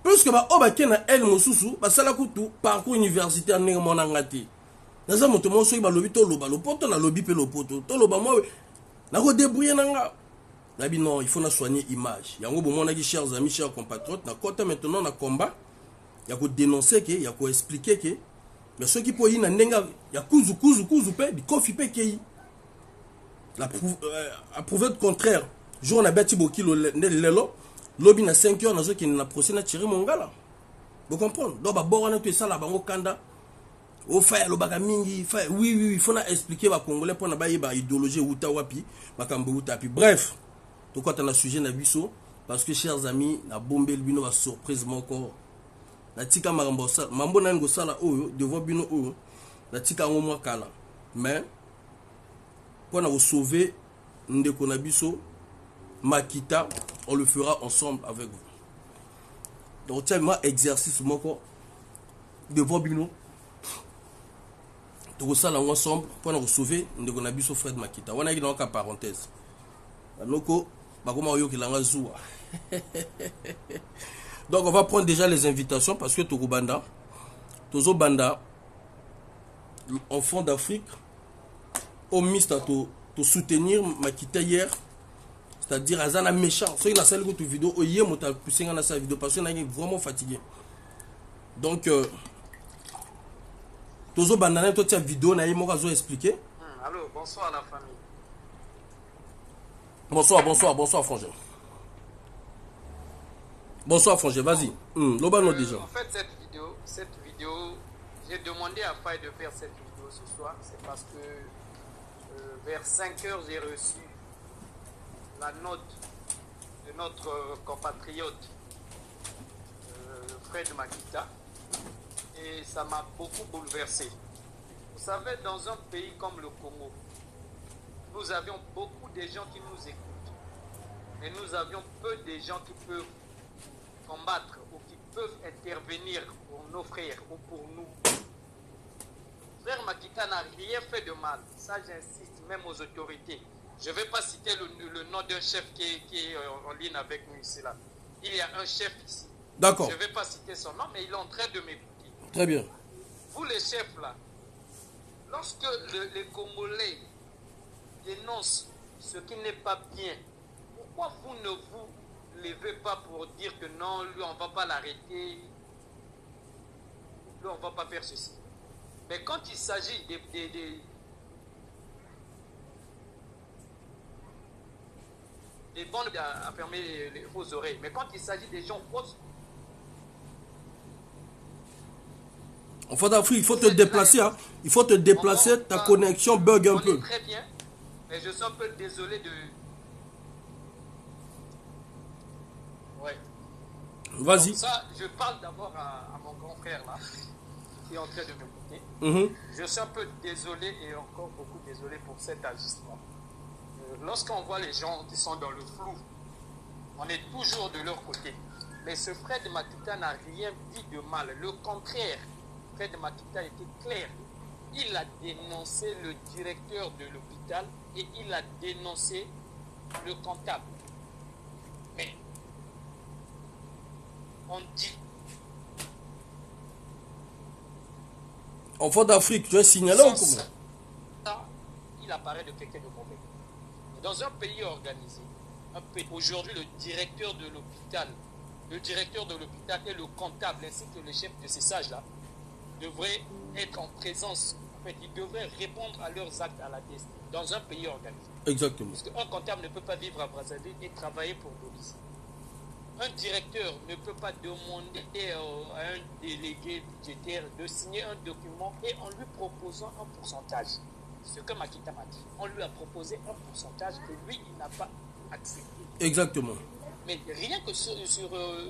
parce que ba o ba kena el mosusu ba sala kutu parcours universitaire ndenge mona ngati na za moto mo so ba lobi to loba lopoto na lobi pe lopoto to loba mo na ko débrouiller nanga na bi non il faut na soigner image yango bo mona ki chers amis chers compatriotes na kota maintenant na combat ya ko dénoncer que ya ko expliquer que mais ceux qui po yi na ndenga ya kuzu pe bi kofi pe ke a prouvé le contraire. Jour on a bâti beaucoup lelo lobby na 5 heures na zo qui na procès na tirer mon gars là. Vous comprenez? Donc ba borana tout ça là bango kanda. O fa lo baka mingi, fa oui il faut na expliquer ba congolais pour na ba yeba idéologie uta wapi, ba kambo uta pi. Bref, to quoi na sujet na biso parce que chers amis, na bombe bino ba surprise moko. Na tika marambo ça, mambo na ngo sala oyo devant bino oyo. Na tika ngo mwa kala. Mais pour nous sauver Ndeko Nabiso, Makita, on le fera ensemble avec vous. Donc, tellement exercice devant Bino. Donc, ça, là, ensemble, pour nous sauver Ndeko Nabiso, Fred Makita. On a dit dans la parenthèse. Donc, on va prendre déjà les invitations parce que Togo Banda, Tozo Banda, enfant d'Afrique, au mist à te soutenir Makita hier, c'est-à-dire Azana méchant. Ceux qui ont salué votre vidéo, hier, moi t'as poussé dans sa vidéo parce qu'on est vraiment fatigué. Donc, Tozo Bandana, toi tu as vidéo, naïe moi j'ai expliqué. Allô, bonsoir la famille. Bonsoir Frangé. Bonsoir Frangé, vas-y. L'obano déjà. En fait, cette vidéo, j'ai demandé à Faye de faire cette vidéo ce soir, c'est parce que vers 5 heures, j'ai reçu la note de notre compatriote Fred Makita et ça m'a beaucoup bouleversé. Vous savez, dans un pays comme le Congo, nous avions beaucoup de gens qui nous écoutent, mais nous avions peu de gens qui peuvent combattre ou qui peuvent intervenir pour nos frères ou pour nous. Frère Makita n'a rien fait de mal. Ça, j'insiste même aux autorités. Je ne vais pas citer le nom d'un chef qui est en ligne avec nous ici. Là. Il y a un chef ici. D'accord. Je ne vais pas citer son nom, mais il est en train de m'écouter. Très bien. Vous, les chefs, là, lorsque les Congolais dénoncent ce qui n'est pas bien, pourquoi vous ne vous levez pas pour dire que non, lui, on ne va pas l'arrêter, lui, on ne va pas faire ceci? Mais quand il s'agit des bandes à fermer les fausses oreilles, mais quand il s'agit des gens fausses, en fait, il faut te déplacer, hein. Il faut te déplacer, ta connexion bug un peu. Très bien, mais je suis un peu désolé de... Ouais. Vas-y. Ça, je parle d'abord à mon grand frère là, qui est en train de m'écouter. Je suis un peu désolé et encore beaucoup désolé pour cet agissement. Lorsqu'on voit les gens qui sont dans le flou, on est toujours de leur côté. Mais ce Fred Makita n'a rien dit de mal. Le contraire, Fred Makita était clair. Il a dénoncé le directeur de l'hôpital et il a dénoncé le comptable. Mais on dit... Enfant d'Afrique, tu as signalé ou comment? Il apparaît de quelqu'un de mauvais. Dans un pays organisé, aujourd'hui le directeur de l'hôpital et le comptable ainsi que le chef de ces sages-là devraient être en présence. En fait, ils devraient répondre à leurs actes à la destinée dans un pays organisé. Exactement. Parce qu'un comptable ne peut pas vivre à Brazzaville et travailler pour l'ONU. Un directeur ne peut pas demander à un délégué budgétaire de signer un document et en lui proposant un pourcentage. ce que Makita m'a dit. On lui a proposé un pourcentage que lui, il n'a pas accepté. Exactement. Mais rien que sur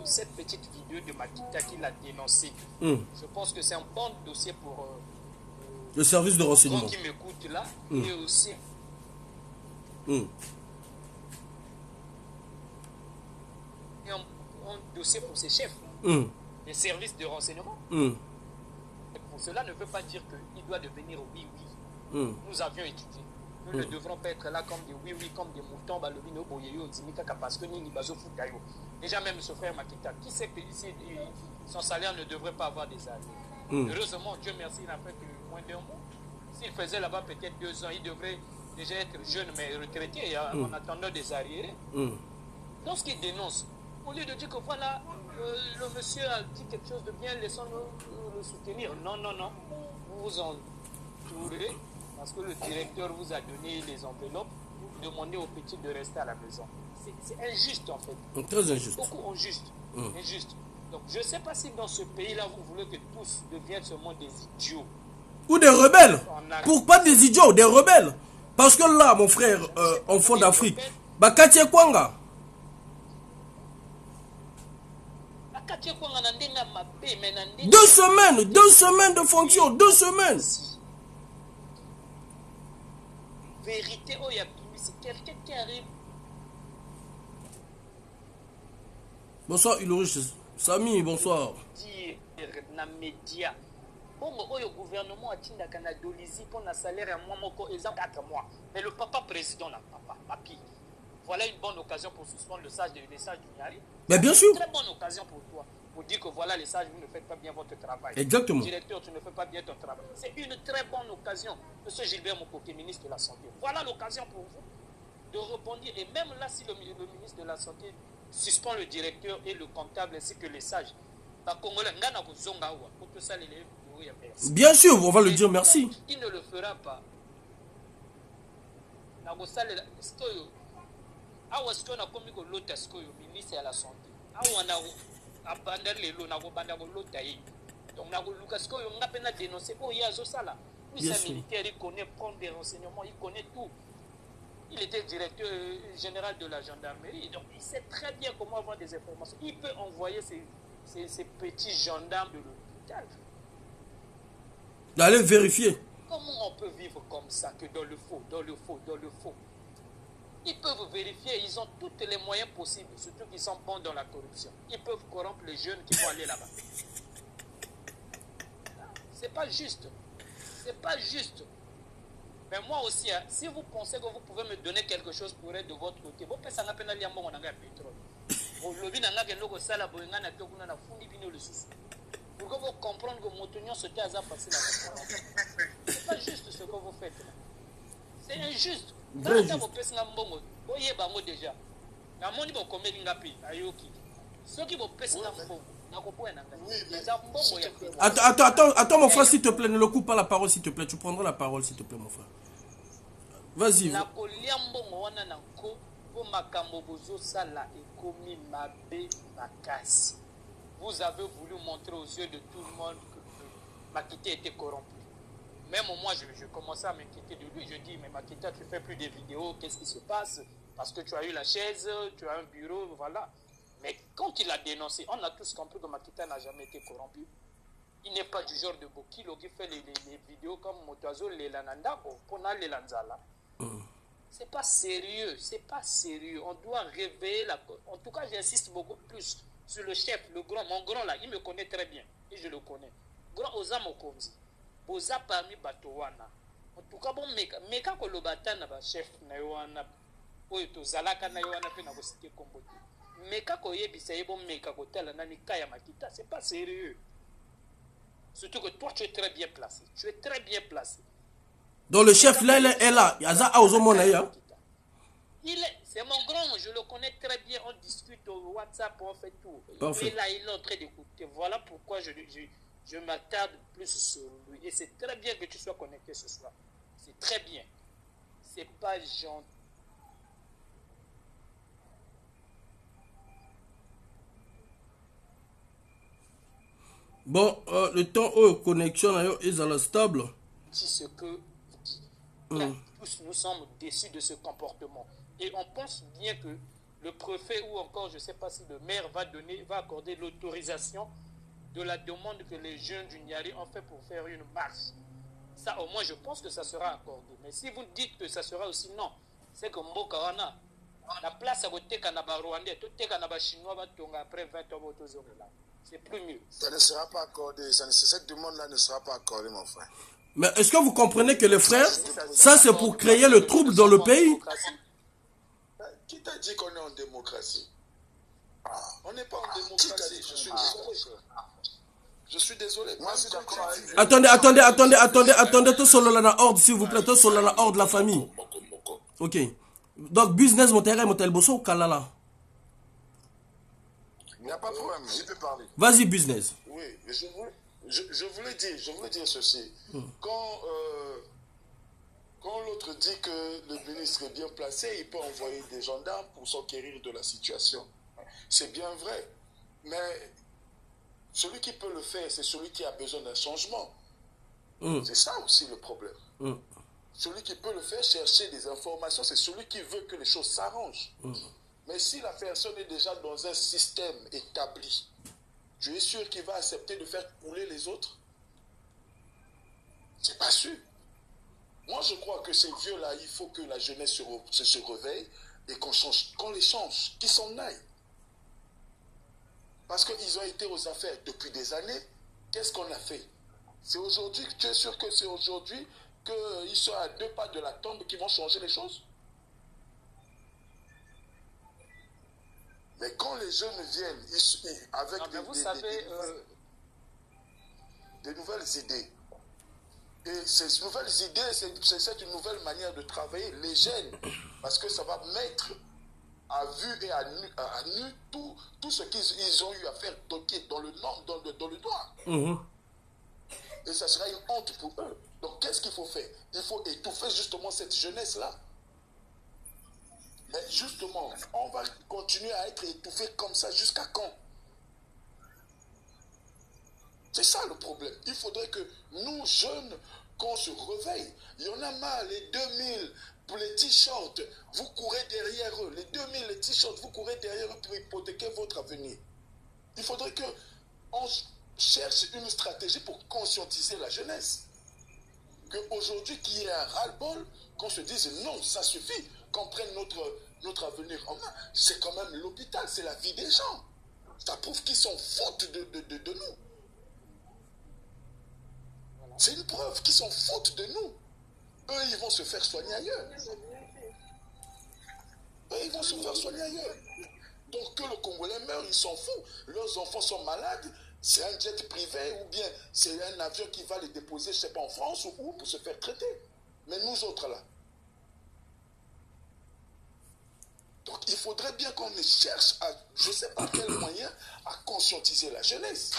cette petite vidéo de Makita qu'il a dénoncé, je pense que c'est un bon dossier pour le service de renseignement. Qui m'écoute là, et aussi et un dossier pour ses chefs, les services de renseignement. Et pour cela ne veut pas dire qu'il doit devenir oui. Nous avions étudié. Nous ne devrons pas être là comme des oui, comme des moutons, parce que déjà même ce frère Makita, qui sait que ici, son salaire ne devrait pas avoir des années. Heureusement, Dieu merci, il n'a fait que moins d'un mois. S'il faisait là-bas peut-être 2 ans, il devrait déjà être jeune mais retraité en attendant des arriérés. Lorsqu'il dénonce, au lieu de dire que voilà, le monsieur a dit quelque chose de bien, laissons-nous le soutenir. Non. Vous vous entourez parce que le directeur vous a donné les enveloppes, vous demandez aux petits de rester à la maison. C'est injuste en fait. Très injuste. Beaucoup injuste. Donc je ne sais pas si dans ce pays-là, vous voulez que tous deviennent seulement des idiots. Ou des rebelles. Pour pas des idiots, des rebelles. Parce que là, mon frère, enfant d'Afrique, Bakati Kwanga. 2 semaines de fonction, 2 semaines. Vérité, c'est quelqu'un qui arrive. Bonsoir, Ulrich. Samy, bonsoir. Média. Le gouvernement a tinda Canadolizi pour un salaire à moi, mais le papa président, là, papi. Voilà une bonne occasion pour suspendre le sages du Niari. Mais bien sûr. C'est une très bonne occasion pour toi. Pour dire que voilà, les sages, vous ne faites pas bien votre travail. Exactement. Directeur, tu ne fais pas bien ton travail. C'est une très bonne occasion. Monsieur Gilbert Mokoké, ministre de la Santé. Voilà l'occasion pour vous de rebondir. Et même là, si le ministre de la Santé suspend le directeur et le comptable ainsi que les sages, bien sûr, on va le dire merci. Il ne le fera pas. Est-ce qu'on a commis le ministre de la Santé? Donc, on a dénoncé. Il y a ça. Lui, c'est un militaire, il connaît prendre des renseignements, il connaît tout. Il était directeur général de la gendarmerie, donc il sait très bien comment avoir des informations. Il peut envoyer ces petits gendarmes de l'hôpital. D'aller vérifier. Comment on peut vivre comme ça, que dans le faux? Ils peuvent vérifier, ils ont tous les moyens possibles, surtout qu'ils sont bons dans la corruption. Ils peuvent corrompre les jeunes qui vont aller là-bas. C'est pas juste. Mais moi aussi, si vous pensez que vous pouvez me donner quelque chose pour être de votre côté, vous pensez que vous avez un pétrole. Pour que vous compreniez que mon tunion se taise à passer là. C'est pas juste ce que vous faites. C'est injuste. Attends mon frère, s'il te plaît, ne le coupe pas la parole, s'il te plaît. Tu prendras la parole, s'il te plaît, mon frère. Vas-y. Vous avez voulu montrer aux yeux de tout le monde que Makita était corrompu. Même moi, je commençais à m'inquiéter de lui. Je dis, mais Makita, tu fais plus de vidéos, qu'est-ce qui se passe? Parce que tu as eu la chaise, tu as un bureau, voilà. Mais quand il a dénoncé, on a tous compris que Makita n'a jamais été corrompu. Il n'est pas du genre de Bokilo qui fait les vidéos comme Motoazo, les Lananda, pour les Lanzala. C'est pas sérieux, On doit réveiller la... En tout cas, j'insiste beaucoup plus sur le chef, le grand, mon grand là, il me connaît très bien, et je le connais. Grand Oza Mokonzi, Oza parmi Batowana. En tout cas, bon, mais quand le batana ba chef na yoana, oyo zalaka na yoana pe na ko cité Kombo. Mais quand oyebisa bon meka ko tala nani kaya Makita, c'est pas sérieux. Surtout que toi tu es très bien placé. Donc le chef là est là, Yaza a osomona ya. C'est mon grand, je le connais très bien, on discute au WhatsApp, on fait tout. Parfait. Et là, il est en train d'écouter. Voilà pourquoi je m'attarde plus sur lui. Et c'est très bien que tu sois connecté ce soir. C'est très bien. C'est pas gentil. Bon, le temps connexion est stable. Ce que Tous nous sommes déçus de ce comportement. Et on pense bien que le préfet ou encore, je ne sais pas si le maire va accorder l'autorisation de la demande que les jeunes du Niali ont fait pour faire une marche. Ça, au moins, je pense que ça sera accordé. Mais si vous dites que ça sera aussi non, c'est que Mbokawana, la place à voter Kanaba Rwandais, tout est Kanaba Chinois va tomber après 20 ans. C'est plus mieux. Ça ne sera pas accordé. Cette demande-là ne sera pas accordée, mon frère. Mais est-ce que vous comprenez que les frères, ça c'est pour créer le trouble dans le pays? Qui t'a dit qu'on est en démocratie? On n'est pas en démocratie. Je suis désolé. Moi, c'est d'accord. Attendez, tout solo la ordre, s'il vous plaît, tout solo la ordre, la famille. Ok. Donc, business, mon terrain, mon tel bosso ou kalala? Il n'y a pas de problème, il peut parler. Vas-y, business. Oui, mais je voulais dire ceci. Quand l'autre dit que le ministre est bien placé, il peut envoyer des gendarmes pour s'enquérir de la situation. C'est bien vrai. Mais celui qui peut le faire, c'est celui qui a besoin d'un changement. C'est ça aussi le problème. Celui qui peut le faire, chercher des informations, c'est celui qui veut que les choses s'arrangent. Mais si la personne est déjà dans un système établi, tu es sûr qu'il va accepter de faire couler les autres? C'est pas sûr. Moi, je crois que ces vieux-là, il faut que la jeunesse se réveille et qu'on les change, qu'ils s'en aillent. Parce qu'ils ont été aux affaires depuis des années. Qu'est-ce qu'on a fait? C'est aujourd'hui, tu es sûr que c'est aujourd'hui qu'ils sont à 2 pas de la tombe qui vont changer les choses? Mais quand les jeunes viennent avec des nouvelles idées, et ces nouvelles idées, c'est une nouvelle manière de travailler, les jeunes, parce que ça va mettre à vue et à nu tout ce qu'ils ont eu à faire dans le noir. Et ça sera une honte pour eux. Donc qu'est-ce qu'il faut faire? Il faut étouffer justement cette jeunesse-là. Mais justement, on va continuer à être étouffé comme ça jusqu'à quand? C'est ça le problème. Il faudrait que nous, jeunes, qu'on se réveille. Il y en a marre, les 2000 pour les t-shirts, vous courez derrière eux. Les 2000 les t-shirts, vous courez derrière eux pour hypothéquer votre avenir. Il faudrait qu'on cherche une stratégie pour conscientiser la jeunesse. Qu'aujourd'hui, qu'il y ait un ras-le-bol, qu'on se dise non, ça suffit, qu'on prenne notre avenir en main. C'est quand même l'hôpital, c'est la vie des gens. Ça prouve qu'ils sont fautes de nous. C'est une preuve qu'ils sont fautes de nous. Eux, ils vont se faire soigner ailleurs. Donc que le Congolais meure, ils s'en foutent. Leurs enfants sont malades, c'est un jet privé ou bien c'est un avion qui va les déposer, je ne sais pas, en France ou où pour se faire traiter. Mais nous autres là. Donc il faudrait bien qu'on cherche à, je ne sais pas quel moyen, à conscientiser la jeunesse.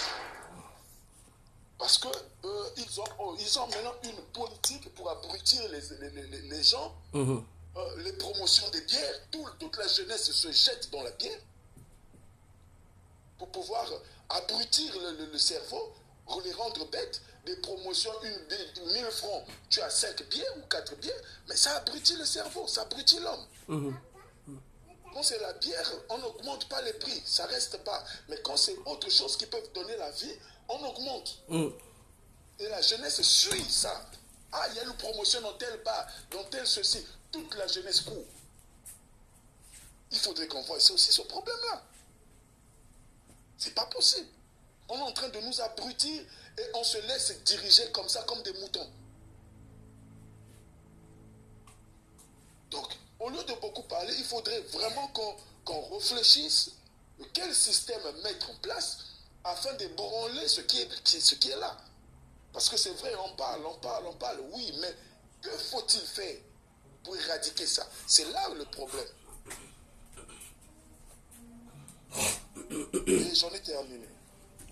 Parce que ils ont maintenant une politique pour abrutir les gens. Les promotions des bières, toute la jeunesse se jette dans la bière pour pouvoir abrutir le cerveau, les rendre bêtes. Des promotions, 1000 francs, tu as 5 bières ou 4 bières, mais ça abrutit le cerveau, ça abrutit l'homme. Quand c'est la bière, on n'augmente pas les prix, ça reste bas. Mais quand c'est autre chose qui peut donner la vie, on augmente. Et la jeunesse suit ça. Ah, il y a une promotion dans tel bar, dans tel ceci. Toute la jeunesse court. Il faudrait qu'on voie aussi ce problème-là. C'est pas possible. On est en train de nous abrutir et on se laisse diriger comme ça, comme des moutons. Donc, au lieu de beaucoup parler, il faudrait vraiment qu'on réfléchisse quel système mettre en place afin d'ébranler ce qui est là. Parce que c'est vrai, on parle, oui, mais que faut-il faire pour éradiquer ça? C'est là le problème. Et j'en ai terminé.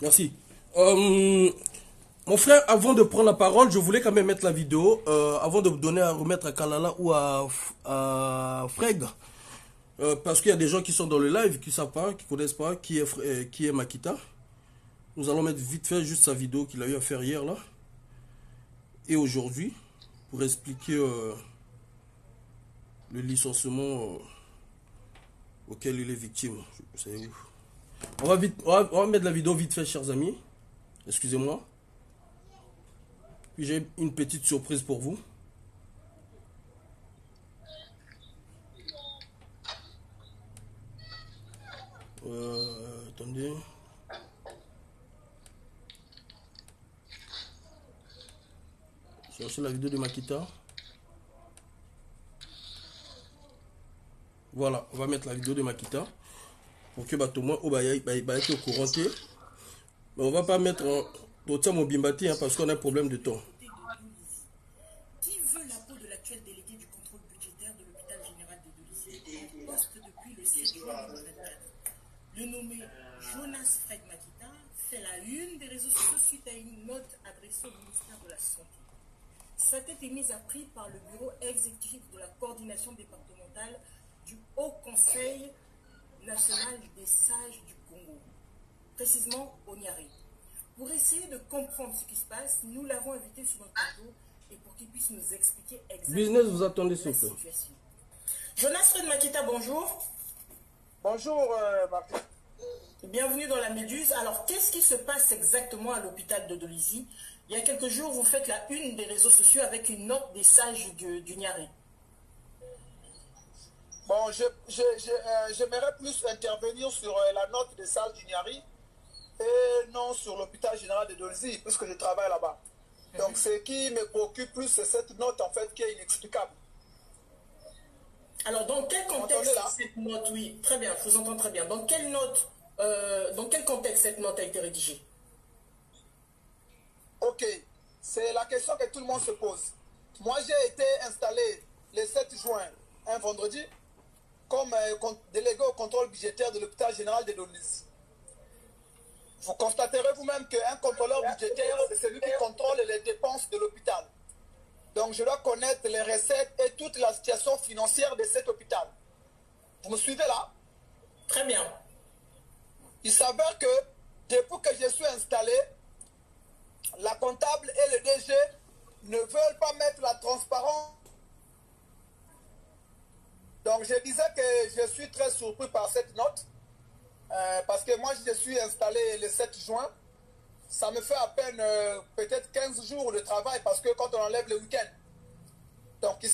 Merci. Mon frère, avant de prendre la parole, je voulais quand même mettre la vidéo, avant de donner à remettre à Kalala ou à Freg. Parce qu'il y a des gens qui sont dans le live, qui ne savent pas, qui ne connaissent pas qui est Makita. Nous allons mettre vite fait juste sa vidéo qu'il a eu à faire hier là. Et aujourd'hui. pour expliquer le licenciement auquel il est victime. On va mettre la vidéo vite fait, chers amis. Excusez-moi. Puis j'ai une petite surprise pour vous. Attendez. Cherchez la vidéo de Makita. Voilà, on va mettre la vidéo de Makita pour que tout le monde soit au courant. Mais on va pas mettre d'autres mobimbati parce qu'on a un problème de temps. Qui veut la peau de l'actuel délégué du contrôle budgétaire de l'hôpital général de Dolisie, en poste depuis le 7 juin 2024? Le nommé Jonas Fred Makita fait la une des réseaux sociaux suite à une note adressée au ministère de la Santé. Sa tête est mise à prix par le bureau exécutif de la coordination départementale du Haut Conseil national des sages du Congo, précisément au Niari. Pour essayer de comprendre ce qui se passe, nous l'avons invité sur notre plateau et pour qu'il puisse nous expliquer exactement Business, vous attendez la s'il vous plaît. situation. Jonas Fred Makita, bonjour. Bonjour, Martin. Bienvenue dans la Méduse. Alors, qu'est-ce qui se passe exactement à l'hôpital de Dolisie? Il y a quelques jours, vous faites la une des réseaux sociaux avec une note des sages du Niari. Bon, j'aimerais plus intervenir sur la note des sages du Niari et non sur l'hôpital général de Dolisie, puisque je travaille là-bas. Donc, ce qui me préoccupe plus, c'est cette note, en fait, qui est inexplicable. Alors, dans quel contexte cette note, oui, très bien, je vous entends très bien. Dans quelle note, dans quel contexte cette note a été rédigée? Ok, c'est la question que tout le monde se pose. Moi, j'ai été installé le 7 juin, un vendredi, comme délégué au contrôle budgétaire de l'hôpital général de Dolisie. Vous constaterez vous-même qu'un contrôleur budgétaire, c'est celui qui contrôle les dépenses de l'hôpital. Donc, je dois connaître les recettes et toute la situation financière de cet hôpital. Vous me suivez là? Très bien. Il s'avère que, depuis que je suis installé, la comptable et le DG ne veulent pas mettre la transparence. Donc, je disais que je suis très surpris par cette note. Parce que moi, je suis installé le 7 juin. Ça me fait à peine peut-être 15 jours de travail parce que quand on enlève le week-end. Donc,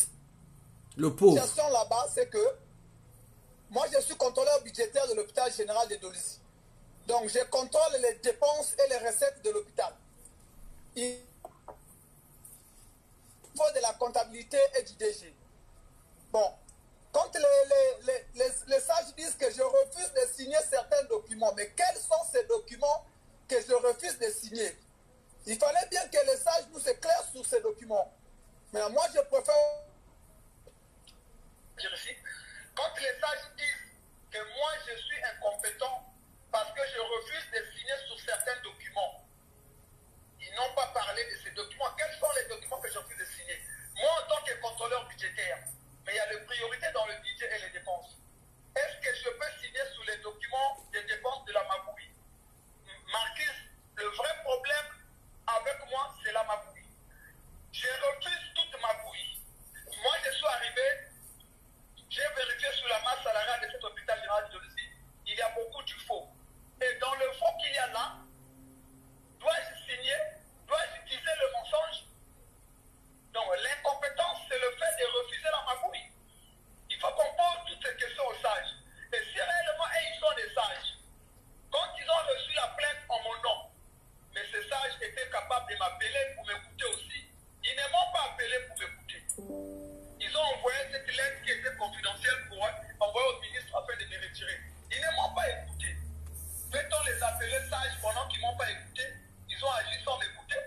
le pauvre. La situation là-bas, c'est que moi, je suis contrôleur budgétaire de l'hôpital général de Dolisie. Donc, je contrôle les dépenses et les recettes de l'hôpital. Il faut de la comptabilité et du DG. Bon, quand les sages disent que je refuse de signer certains documents, mais quels sont ces documents que je refuse de signer? Il fallait bien que les sages nous éclairent sur ces documents. Mais moi, je préfère... Quand les sages disent que moi, je suis incompétent parce que je refuse de signer sur certains documents, ils n'ont pas parlé de ces documents. Quels sont les documents que je refuse de signer? Moi, en tant que contrôleur budgétaire, mais il y a des priorités dans le budget et les dépenses. Est-ce que je peux signer sur les documents des dépenses de la Mabouille? Marquis, le vrai problème avec moi, c'est la Mabouille. Je refuse toute Mabouille. Moi, je suis arrivé, j'ai vérifié sur la masse salariale de cet hôpital général de Dolisie, il y a beaucoup du faux. Et dans le faux qu'il y a là, dois-je signer? Dois-je utiliser le mensonge? Donc, l'incompétence, c'est le fait de refuser la Mabouille. Il faut qu'on pose toutes ces questions aux sages. Et si réellement, ils sont des sages, quand ils ont reçu la plainte en mon nom, mais ces sages étaient capables de m'appeler pour m'écouter aussi. Ils ne m'ont pas appelé pour m'écouter. Ils ont envoyé cette lettre qui était confidentielle pour envoyer au ministre afin de me retirer. Ils ne m'ont pas écouté. Peut-on les appeler sages pendant qu'ils ne m'ont pas écouté? Ils ont agi sans m'écouter.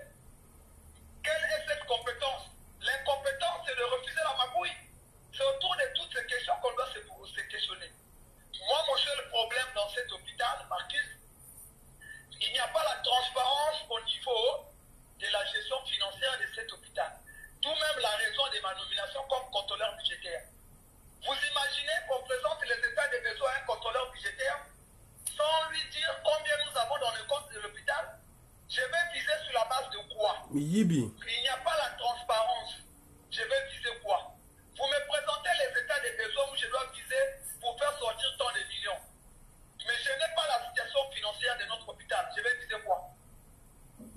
Quelle est cette compétence? L'incompétence, c'est de refuser la Mabouille. C'est autour de toutes ces questions qu'on doit se questionner. Moi, mon seul problème dans cet hôpital, Marquis, il n'y a pas la transparence au niveau de la gestion financière de cet hôpital. Tout même la raison de ma nomination comme contrôleur budgétaire. Vous imaginez qu'on présente les états de besoin à un contrôleur budgétaire sans lui dire combien nous avons dans le compte de l'hôpital? Je vais viser sur la base de quoi? Yibi. Il n'y a pas la transparence.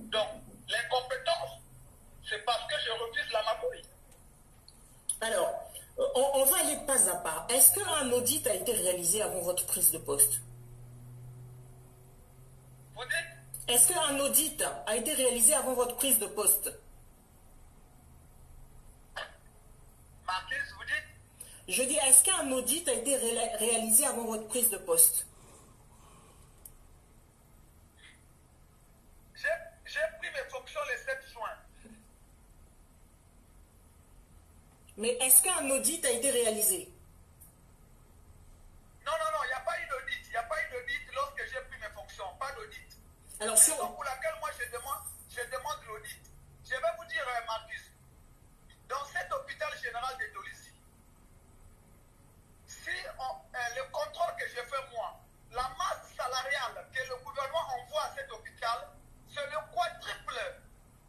Donc, l'incompétence, c'est parce que je refuse la magouille. Alors, on va aller pas à pas. Est-ce qu'un audit a été réalisé avant votre prise de poste? Vous dites? Est-ce qu'un audit a été réalisé avant votre prise de poste? Marquise, vous dites? Je dis, est-ce qu'un audit a été réalisé avant votre prise de poste? J'ai pris mes fonctions le 7 juin. Mais est-ce qu'un audit a été réalisé? Non, il n'y a pas eu d'audit. Il n'y a pas eu d'audit lorsque j'ai pris mes fonctions. Pas d'audit. Alors, C'est pour laquelle moi je demande l'audit. Je vais vous dire, Marcus, dans cet hôpital général de Dolisie, si le contrôle que j'ai fait moi, la masse salariale que le gouvernement envoie à cet hôpital, c'est le quadruple.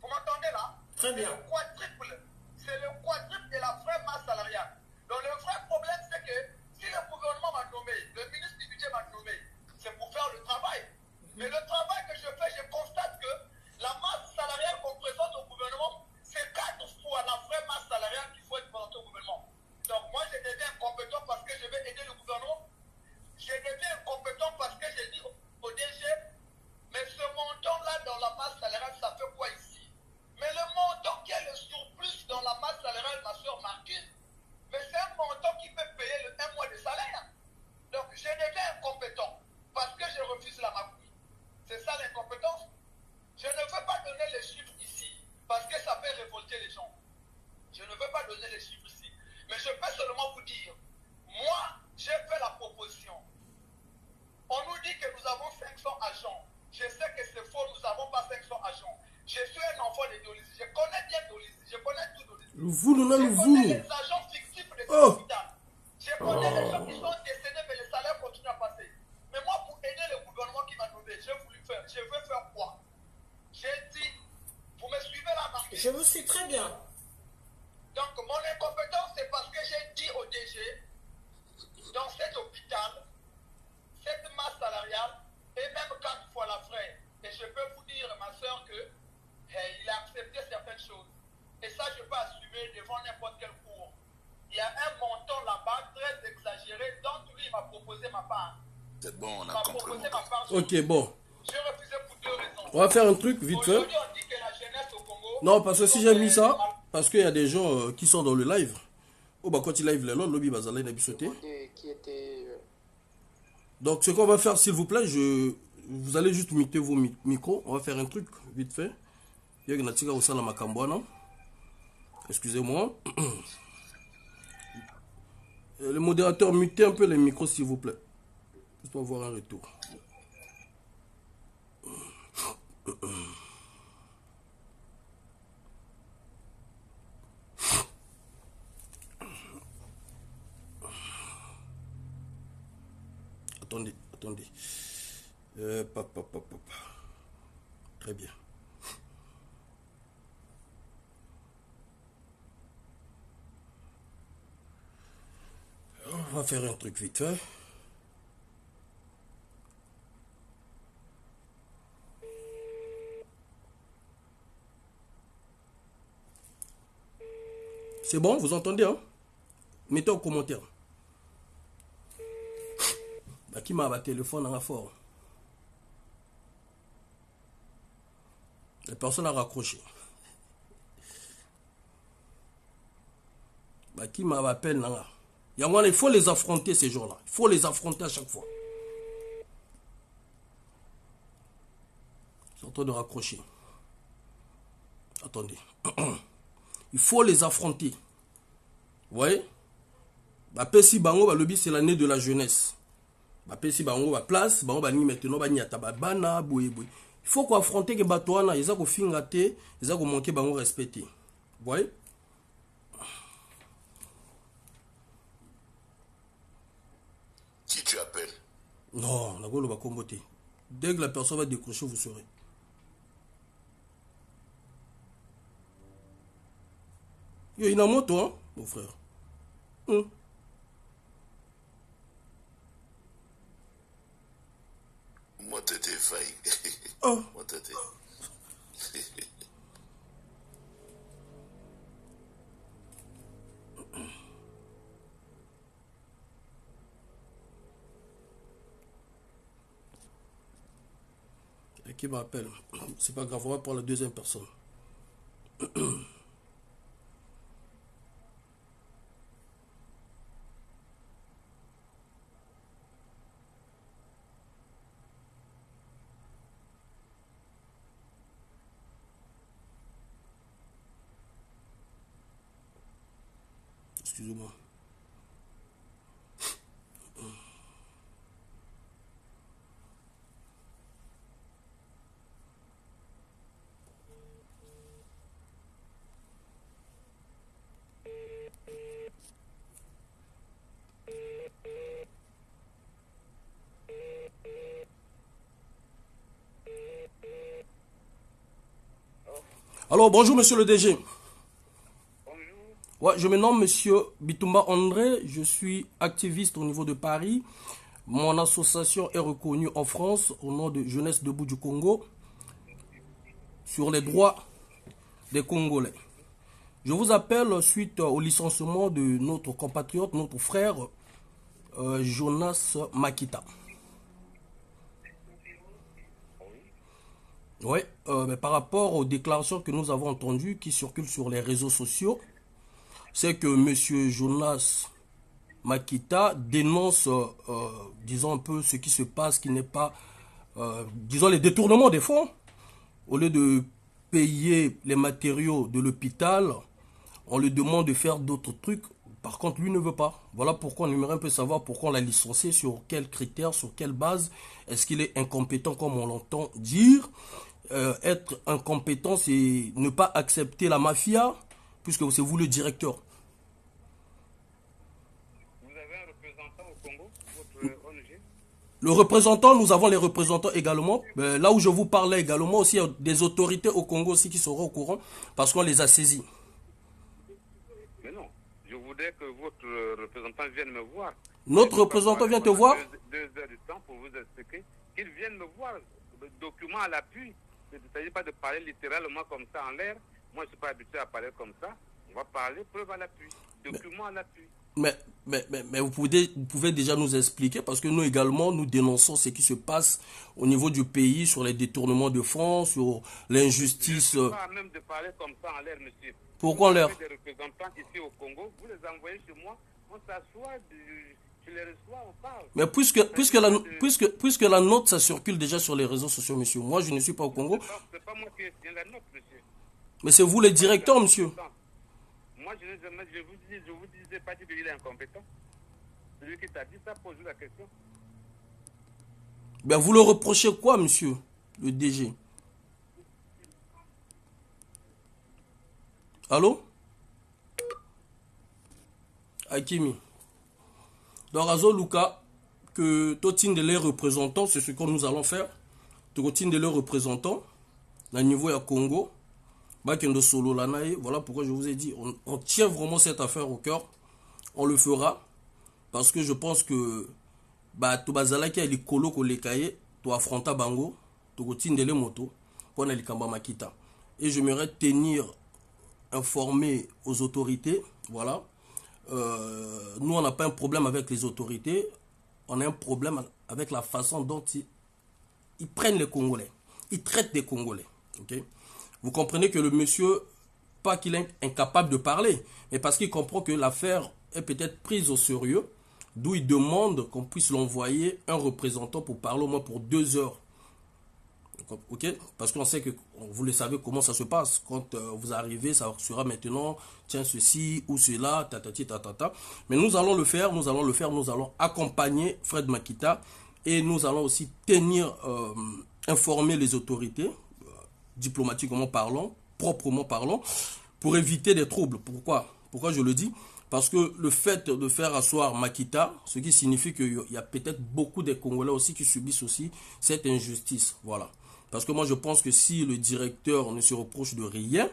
Vous m'entendez là? Très bien. C'est le quadruple. C'est le quadruple de la vraie masse salariale. Donc le vrai problème, c'est que si le gouvernement m'a nommé, le ministre du budget m'a nommé, c'est pour faire le travail. Mais le travail que je fais, je constate que la masse salariale qu'on présente au gouvernement, c'est 4 fois la vraie masse salariale qu'il faut être présentée au gouvernement. Donc moi, je deviens incompétent parce que je vais aider le gouvernement. Je deviens incompétent parce que j'ai dit au DG, mais ce montant-là dans la masse salariale, ça fait quoi ici? Mais le montant qui est le surplus dans la masse salariale, ma soeur Marcus, mais c'est un montant qui peut payer un mois de salaire. Donc je deviens incompétent parce que je refuse la magouille. C'est ça l'incompétence. Je ne veux pas donner les chiffres ici parce que ça peut révolter les gens. Je ne veux pas donner les chiffres ici. Mais je peux seulement vous dire, moi, j'ai fait la proposition. On nous dit que nous avons 500 agents. Je sais que c'est faux, nous n'avons pas 500 agents. Je suis un enfant de Dolisie. Je connais bien Dolisie. Je connais tout Dolisie. Je connais les agents fictifs de cet hôpital. Je connais les gens qui sont décédés, mais les salaires continuent à passer. Mais moi, pour aider le gouvernement qui m'a nommé, je veux faire quoi? J'ai dit, vous me suivez là, Marc? Je vous suis très bien. Donc, mon incompétence, c'est parce que j'ai dit au DG, dans cet hôpital, cette masse salariale est même 4 fois la vraie. Et je peux vous dire, ma soeur, il a accepté certaines choses. Et ça, je peux assumer devant n'importe quel cours. Il y a un montant là-bas très exagéré, dont lui, il m'a proposé ma part. C'est bon, on Il a m'a compris. proposé ma part. Ok, bon. J'ai refusé pour 2 raisons. On va faire un truc vite fait. Aujourd'hui, on dit que la jeunesse au Congo... Non, parce que si j'ai mis ça, parce qu'il y a des gens qui sont dans le live. Oh, bah, quand il live, le lobby, bazalé, n'a sauté. Donc, ce qu'on va faire, s'il vous plaît, vous allez juste muter vos micros. On va faire un truc vite fait. Excusez-moi. Le modérateur, mutez un peu les micros, s'il vous plaît. Juste pour avoir un retour. Attendez. Très bien. On va faire un truc vite fait. C'est bon, vous entendez, hein? Mettez en commentaire. Bah, qui m'a un téléphone dans la fort? La personne a raccroché. Bah, qui m'a appelé là? Il faut les affronter ces gens-là. Il faut les affronter à chaque fois. Ils sont en train de raccrocher. Attendez. Il faut les affronter. Vous voyez? Bah, Pessi Bango, bah, le but, c'est l'année de la jeunesse. Bah, Pessi Bango, bah, place, Bango, bah, ni maintenant, bah, ni atababana, boué. Il faut qu'on affronte que Batouana, ils ont fingaté, ils ont manqué Bango respecté. Vous voyez? Qui tu appelles? Non, on a le comboté. Dès que la personne va décrocher, vous saurez. Yo, il a moto, hein, mon frère. Moi, t'étais failli. Oh. Moi, t'étais. Et qui m'appelle? C'est pas grave, on va pour la deuxième personne. Excusez-moi. Alors, bonjour monsieur le DG. Bonjour. Ouais, je me nomme monsieur Bitumba André, je suis activiste au niveau de Paris. Mon association est reconnue en France au nom de Jeunesse debout du Congo sur les droits des Congolais. Je vous appelle suite au licenciement de notre compatriote, notre frère Jonas Makita. Oui, mais par rapport aux déclarations que nous avons entendues qui circulent sur les réseaux sociaux, c'est que M. Jonas Makita dénonce, disons un peu ce qui se passe, qui n'est pas, disons les détournements des fonds. Au lieu de payer les matériaux de l'hôpital, on lui demande de faire d'autres trucs. Par contre, lui ne veut pas. Voilà pourquoi on aimerait un peu savoir pourquoi on l'a licencié, sur quels critères, sur quelle base. Est-ce qu'il est incompétent comme on l'entend dire? Être incompétent, c'est ne pas accepter la mafia, puisque c'est vous le directeur. Vous avez un représentant au Congo, votre ONG? Le représentant, nous avons les représentants également. Là où je vous parlais également, aussi il y a des autorités au Congo aussi qui seront au courant, parce qu'on les a saisis. Mais non, je voudrais que votre représentant vienne me voir. Notre représentant vient te voir? 2 heures de temps pour vous expliquer qu'il vienne me voir. Document à l'appui. Il ne s'agit pas de parler littéralement comme ça en l'air. Moi, je ne suis pas habitué à parler comme ça. On va parler preuve à l'appui. Document à l'appui. Mais vous pouvez déjà nous expliquer, parce que nous également, nous dénonçons ce qui se passe au niveau du pays, sur les détournements de fonds, sur l'injustice. Je ne suis pas à même de parler comme ça en l'air, monsieur. Pourquoi en l'air? Vous avez des représentants ici au Congo, vous les envoyez chez moi, on s'assoit, je les reçois, on parle. Mais puisque la note, ça circule déjà sur les réseaux sociaux, monsieur. Moi, je ne suis pas au Congo. C'est pas moi qui ai signé la note, monsieur. Mais c'est vous le directeur, monsieur. Moi, je vous disais pas qu'il est incompétent. Celui qui t'a dit ça, pose la question. Ben, vous le reprochez quoi, monsieur, le DG? Allô? Akimi. Donc, Azo Luka, que Totine de les représentants, c'est ce que nous allons faire. Totine de les représentants, au niveau du Congo, Bakendo Solo Lanae, voilà pourquoi je vous ai dit, on tient vraiment cette affaire au cœur. On le fera, parce que je pense que tu bazala qui a les colo ko les cahiers, tu affronta bango, tu Totine de les motos, qu'on a les kamba makita. Et j'aimerais tenir informé aux autorités, voilà. Nous, on n'a pas un problème avec les autorités, on a un problème avec la façon dont ils prennent les Congolais, ils traitent des Congolais. Okay? Vous comprenez que le monsieur, pas qu'il est incapable de parler, mais parce qu'il comprend que l'affaire est peut-être prise au sérieux, d'où il demande qu'on puisse l'envoyer un représentant pour parler au moins pour 2 heures. Ok, parce qu'on sait que, vous le savez comment ça se passe. Quand vous arrivez, ça sera maintenant, tiens, ceci ou cela, tatati, tatata. Mais nous allons le faire, nous allons accompagner Fred Makita et nous allons aussi tenir, informer les autorités, diplomatiquement parlant, proprement parlant, pour éviter des troubles. Pourquoi je le dis? Parce que le fait de faire asseoir Makita, ce qui signifie qu'il y a peut-être beaucoup de Congolais aussi qui subissent aussi cette injustice. Voilà. Parce que moi, je pense que si le directeur ne se reproche de rien,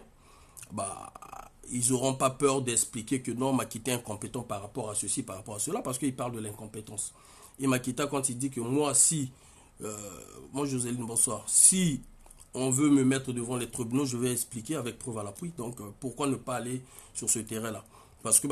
ils n'auront pas peur d'expliquer que non, Makita est incompétent par rapport à ceci, par rapport à cela, parce qu'il parle de l'incompétence. Et Makita, quand il dit que moi, Joséline, bonsoir, si on veut me mettre devant les tribunaux, je vais expliquer avec preuve à l'appui. Donc, pourquoi ne pas aller sur ce terrain-là? Parce que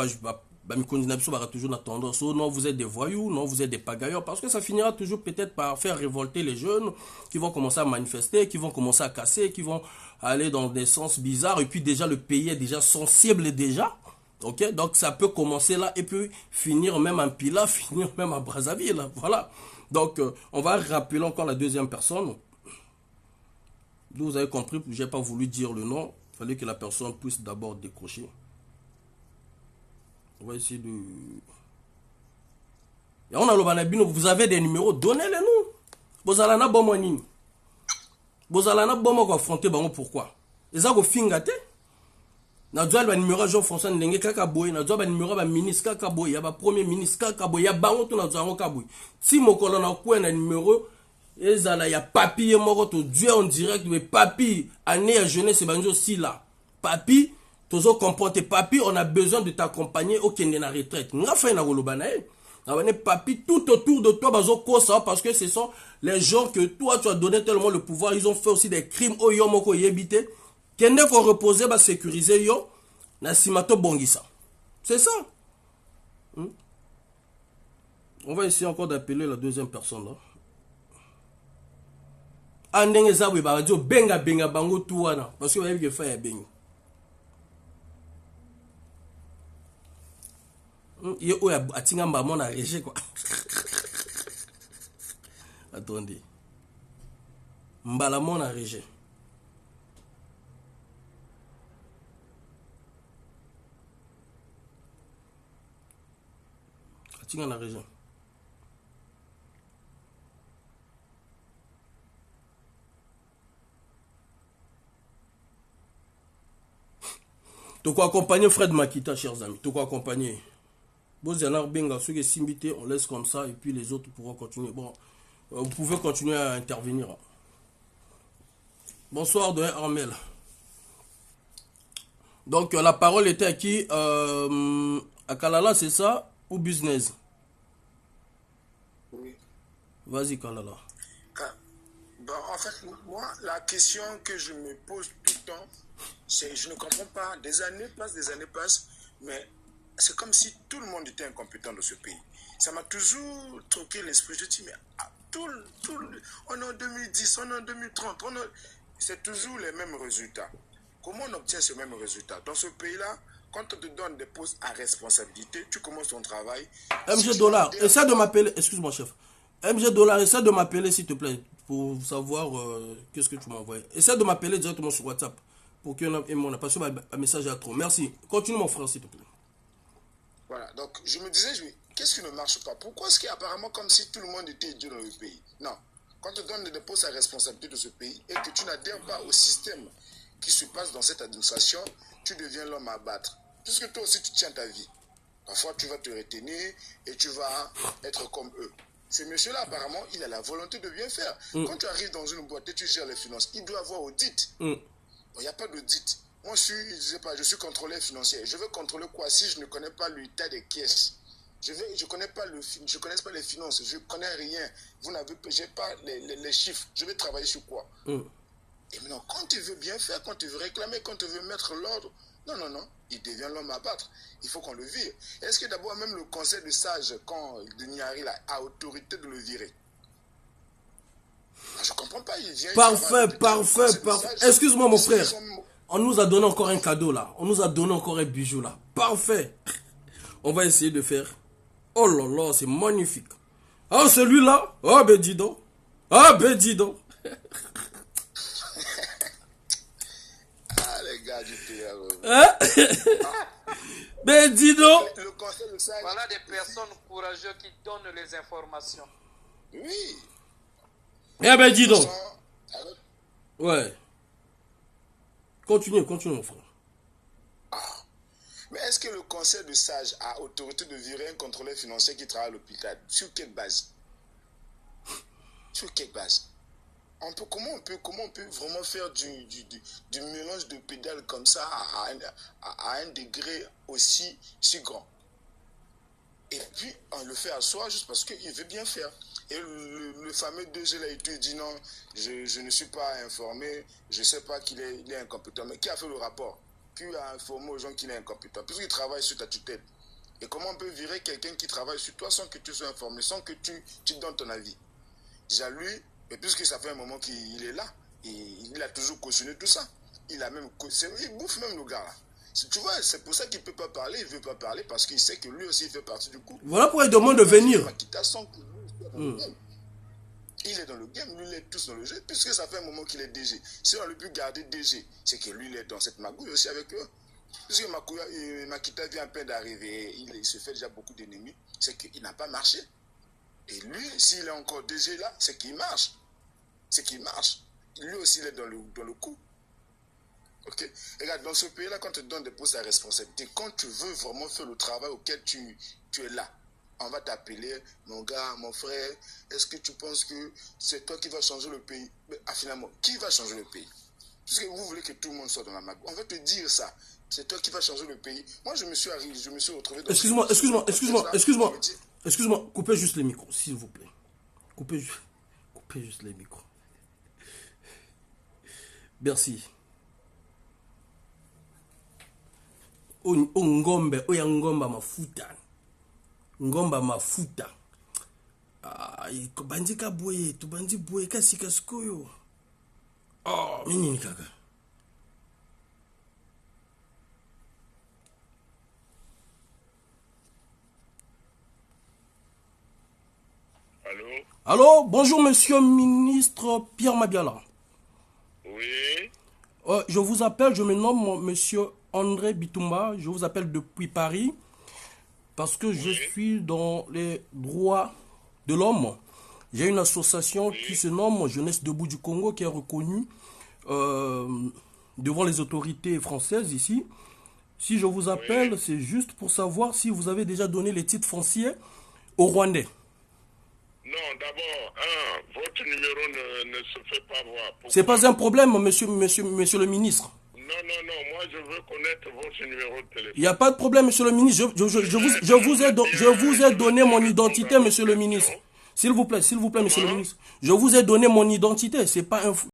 toujours la tendance, oh non, vous êtes des voyous, non, vous êtes des pagailleurs, parce que ça finira toujours peut-être par faire révolter les jeunes qui vont commencer à manifester, qui vont commencer à casser, qui vont aller dans des sens bizarres, et puis déjà le pays est déjà sensible déjà. Ok, donc ça peut commencer là et puis finir même en Pila, finir même à Brazzaville. Voilà. Donc on va rappeler encore la deuxième personne. Vous avez compris, je n'ai pas voulu dire le nom. Il fallait que la personne puisse d'abord décrocher. On va essayer de... Et on a le banabino, vous avez des numéros, donnez-les nous. Vous allez na bon nini. Vous allez na bon affronter bango pourquoi? Et ça vous fingate. Na doit le numéro Jean-François Ndenge kaka boy, na doit le numéro ba ministre kaka boy, ya ba premier ministre kaka boy, ya bango to na doit kaka boy. Si mokolo na ko na numéro ezala ya papier moko to Dieu en direct, mais papi année à jeunesse banjo si là. Papi tozo comporter papi, on a besoin de t'accompagner au kende na retraite. Nga fa na golobana e. Na papi tout autour de toi bazo kosa parce que ce sont les gens que toi tu as donné tellement le pouvoir, ils ont fait aussi des crimes au yo moko yebité. Kende faut reposer ba sécuriser yo na simato bongisa. C'est ça. On va essayer encore d'appeler la deuxième personne là. Andenge zabwe ba dio benga bango tout wana parce que va y faire ya benga. Yo oya atinga mbamo na régie quoi. Attendez. Mbala mon na régie. Atinga na régie. Tu quoi accompagner Fred Makita, chers amis. Tu quoi accompagner. On laisse comme ça et puis les autres pourront continuer. Bon, vous pouvez continuer à intervenir. Bonsoir de Armel. Donc la parole était à qui? À Kalala, c'est ça? Ou business? Oui. Vas-y Kalala. Bon, en fait, moi, la question que je me pose tout le temps, c'est je ne comprends pas. Des années passent, mais c'est comme si tout le monde était incompétent dans ce pays. Ça m'a toujours troqué l'esprit. Je dis, mais on est en 2010, on est en 2030, c'est toujours les mêmes résultats. Comment on obtient ce même résultat? Dans ce pays-là, quand on te donne des postes à responsabilité, tu commences ton travail. MG Dollar, essaie de m'appeler, excuse-moi chef. MG Dollar, essaie de m'appeler s'il te plaît, pour savoir qu'est-ce que tu m'as envoyé. Essaie de m'appeler directement sur WhatsApp, pour que on a passé un message à trop. Merci. Continue mon frère s'il te plaît. Voilà, donc je me disais, qu'est-ce qui ne marche pas? Pourquoi est-ce qu'apparemment comme si tout le monde était idiot dans le pays? Non, quand on te donne des postes à responsabilité de ce pays et que tu n'adhères pas au système qui se passe dans cette administration, tu deviens l'homme à battre. Puisque toi aussi tu tiens ta vie. Parfois tu vas te retenir et tu vas être comme eux. Ce monsieur-là, apparemment, il a la volonté de bien faire. Quand tu arrives dans une boîte et tu gères les finances, il doit avoir audit. Bon, il n'y a pas d'audit. Moi, je suis contrôleur financier. Je veux contrôler quoi si je ne connais pas l'état des caisses? Je ne connais pas les finances. Je ne connais rien. Je n'ai pas les chiffres. Je vais travailler sur quoi? Et maintenant, quand tu veux bien faire, quand tu veux réclamer, quand tu veux mettre l'ordre, non, il devient l'homme à battre. Il faut qu'on le vire. Est-ce que d'abord même le conseil de sage, quand Denis Harry a autorité de le virer? Je ne comprends pas. Il vient. Parfait. Excuse-moi mon frère. On nous a donné encore un cadeau là. On nous a donné encore un bijou là. Parfait. On va essayer de faire. Oh là là, c'est magnifique. Ah, celui-là. Ah, ben dis donc. Ah, les gars du théâtre. Hein? Ben dis donc. Le conseil de sage. Voilà des personnes courageuses qui donnent les informations. Oui. Eh ben dis donc. Ouais. Continue mon frère. Mais est-ce que le conseil de sage a autorité de virer un contrôleur financier qui travaille à l'hôpital? Sur quelle base? Comment on peut vraiment faire du mélange de pédales comme ça à un degré si grand? Et puis on le fait à soi juste parce qu'il veut bien faire. Et le fameux DG là, il dit non, je ne suis pas informé, je ne sais pas qu'il est incompétent. Mais qui a fait le rapport? Qui a informé aux gens qu'il est incompétent? Puisqu'il travaille sur ta tutelle. Et comment on peut virer quelqu'un qui travaille sur toi sans que tu sois informé, sans que tu donnes ton avis? Déjà lui, et puisque ça fait un moment qu'il est là, et il a toujours cautionné tout ça. Il a même il bouffe même le gars là. Tu vois, c'est pour ça qu'il ne peut pas parler, il ne veut pas parler parce qu'il sait que lui aussi il fait partie du coup. Voilà pourquoi il demande de venir. Il est dans le game, lui il est tous dans le jeu, puisque ça fait un moment qu'il est DG. Si on lui peut garder DG, c'est que lui il est dans cette magouille aussi avec eux. Puisque Makita vient à peine d'arriver, il se fait déjà beaucoup d'ennemis, c'est qu'il n'a pas marché. Et lui, s'il est encore DG là, c'est qu'il marche. C'est qu'il marche. Lui aussi il est dans le coup. Ok. Regarde, dans ce pays-là, quand on te donne des postes à responsabilité, quand tu veux vraiment faire le travail auquel tu es là, on va t'appeler, mon gars, mon frère, est-ce que tu penses que c'est toi qui vas changer le pays? Mais finalement, qui va changer le pays? Puisque vous voulez que tout le monde soit dans la magouille. On va te dire ça. C'est toi qui vas changer le pays. Moi, je me suis retrouvé dans... Excuse-moi, coupez juste les micros, s'il vous plaît. Coupez juste les micros. Merci. Ngombe, oya ngomba mafuta. Ngomba mafuta. Bandika boye, tu bandi boye kasi kaskoyo. Oh, nini kaka. Allô? Allô, bonjour monsieur ministre Pierre Mabiala. Oui. Je vous appelle, je me nomme monsieur André Bitumba, je vous appelle depuis Paris parce que je suis dans les droits de l'homme. J'ai une association qui se nomme Jeunesse debout du Congo qui est reconnue devant les autorités françaises ici. Si je vous appelle, c'est juste pour savoir si vous avez déjà donné les titres fonciers aux Rwandais. Non, d'abord, votre numéro ne se fait pas voir. C'est pas un problème, monsieur le ministre. Non, moi je veux connaître votre numéro de téléphone. Il n'y a pas de problème, monsieur le ministre. Je vous ai donné mon identité, monsieur le ministre. S'il vous plaît, monsieur le ministre. Je vous ai donné mon identité. C'est pas un...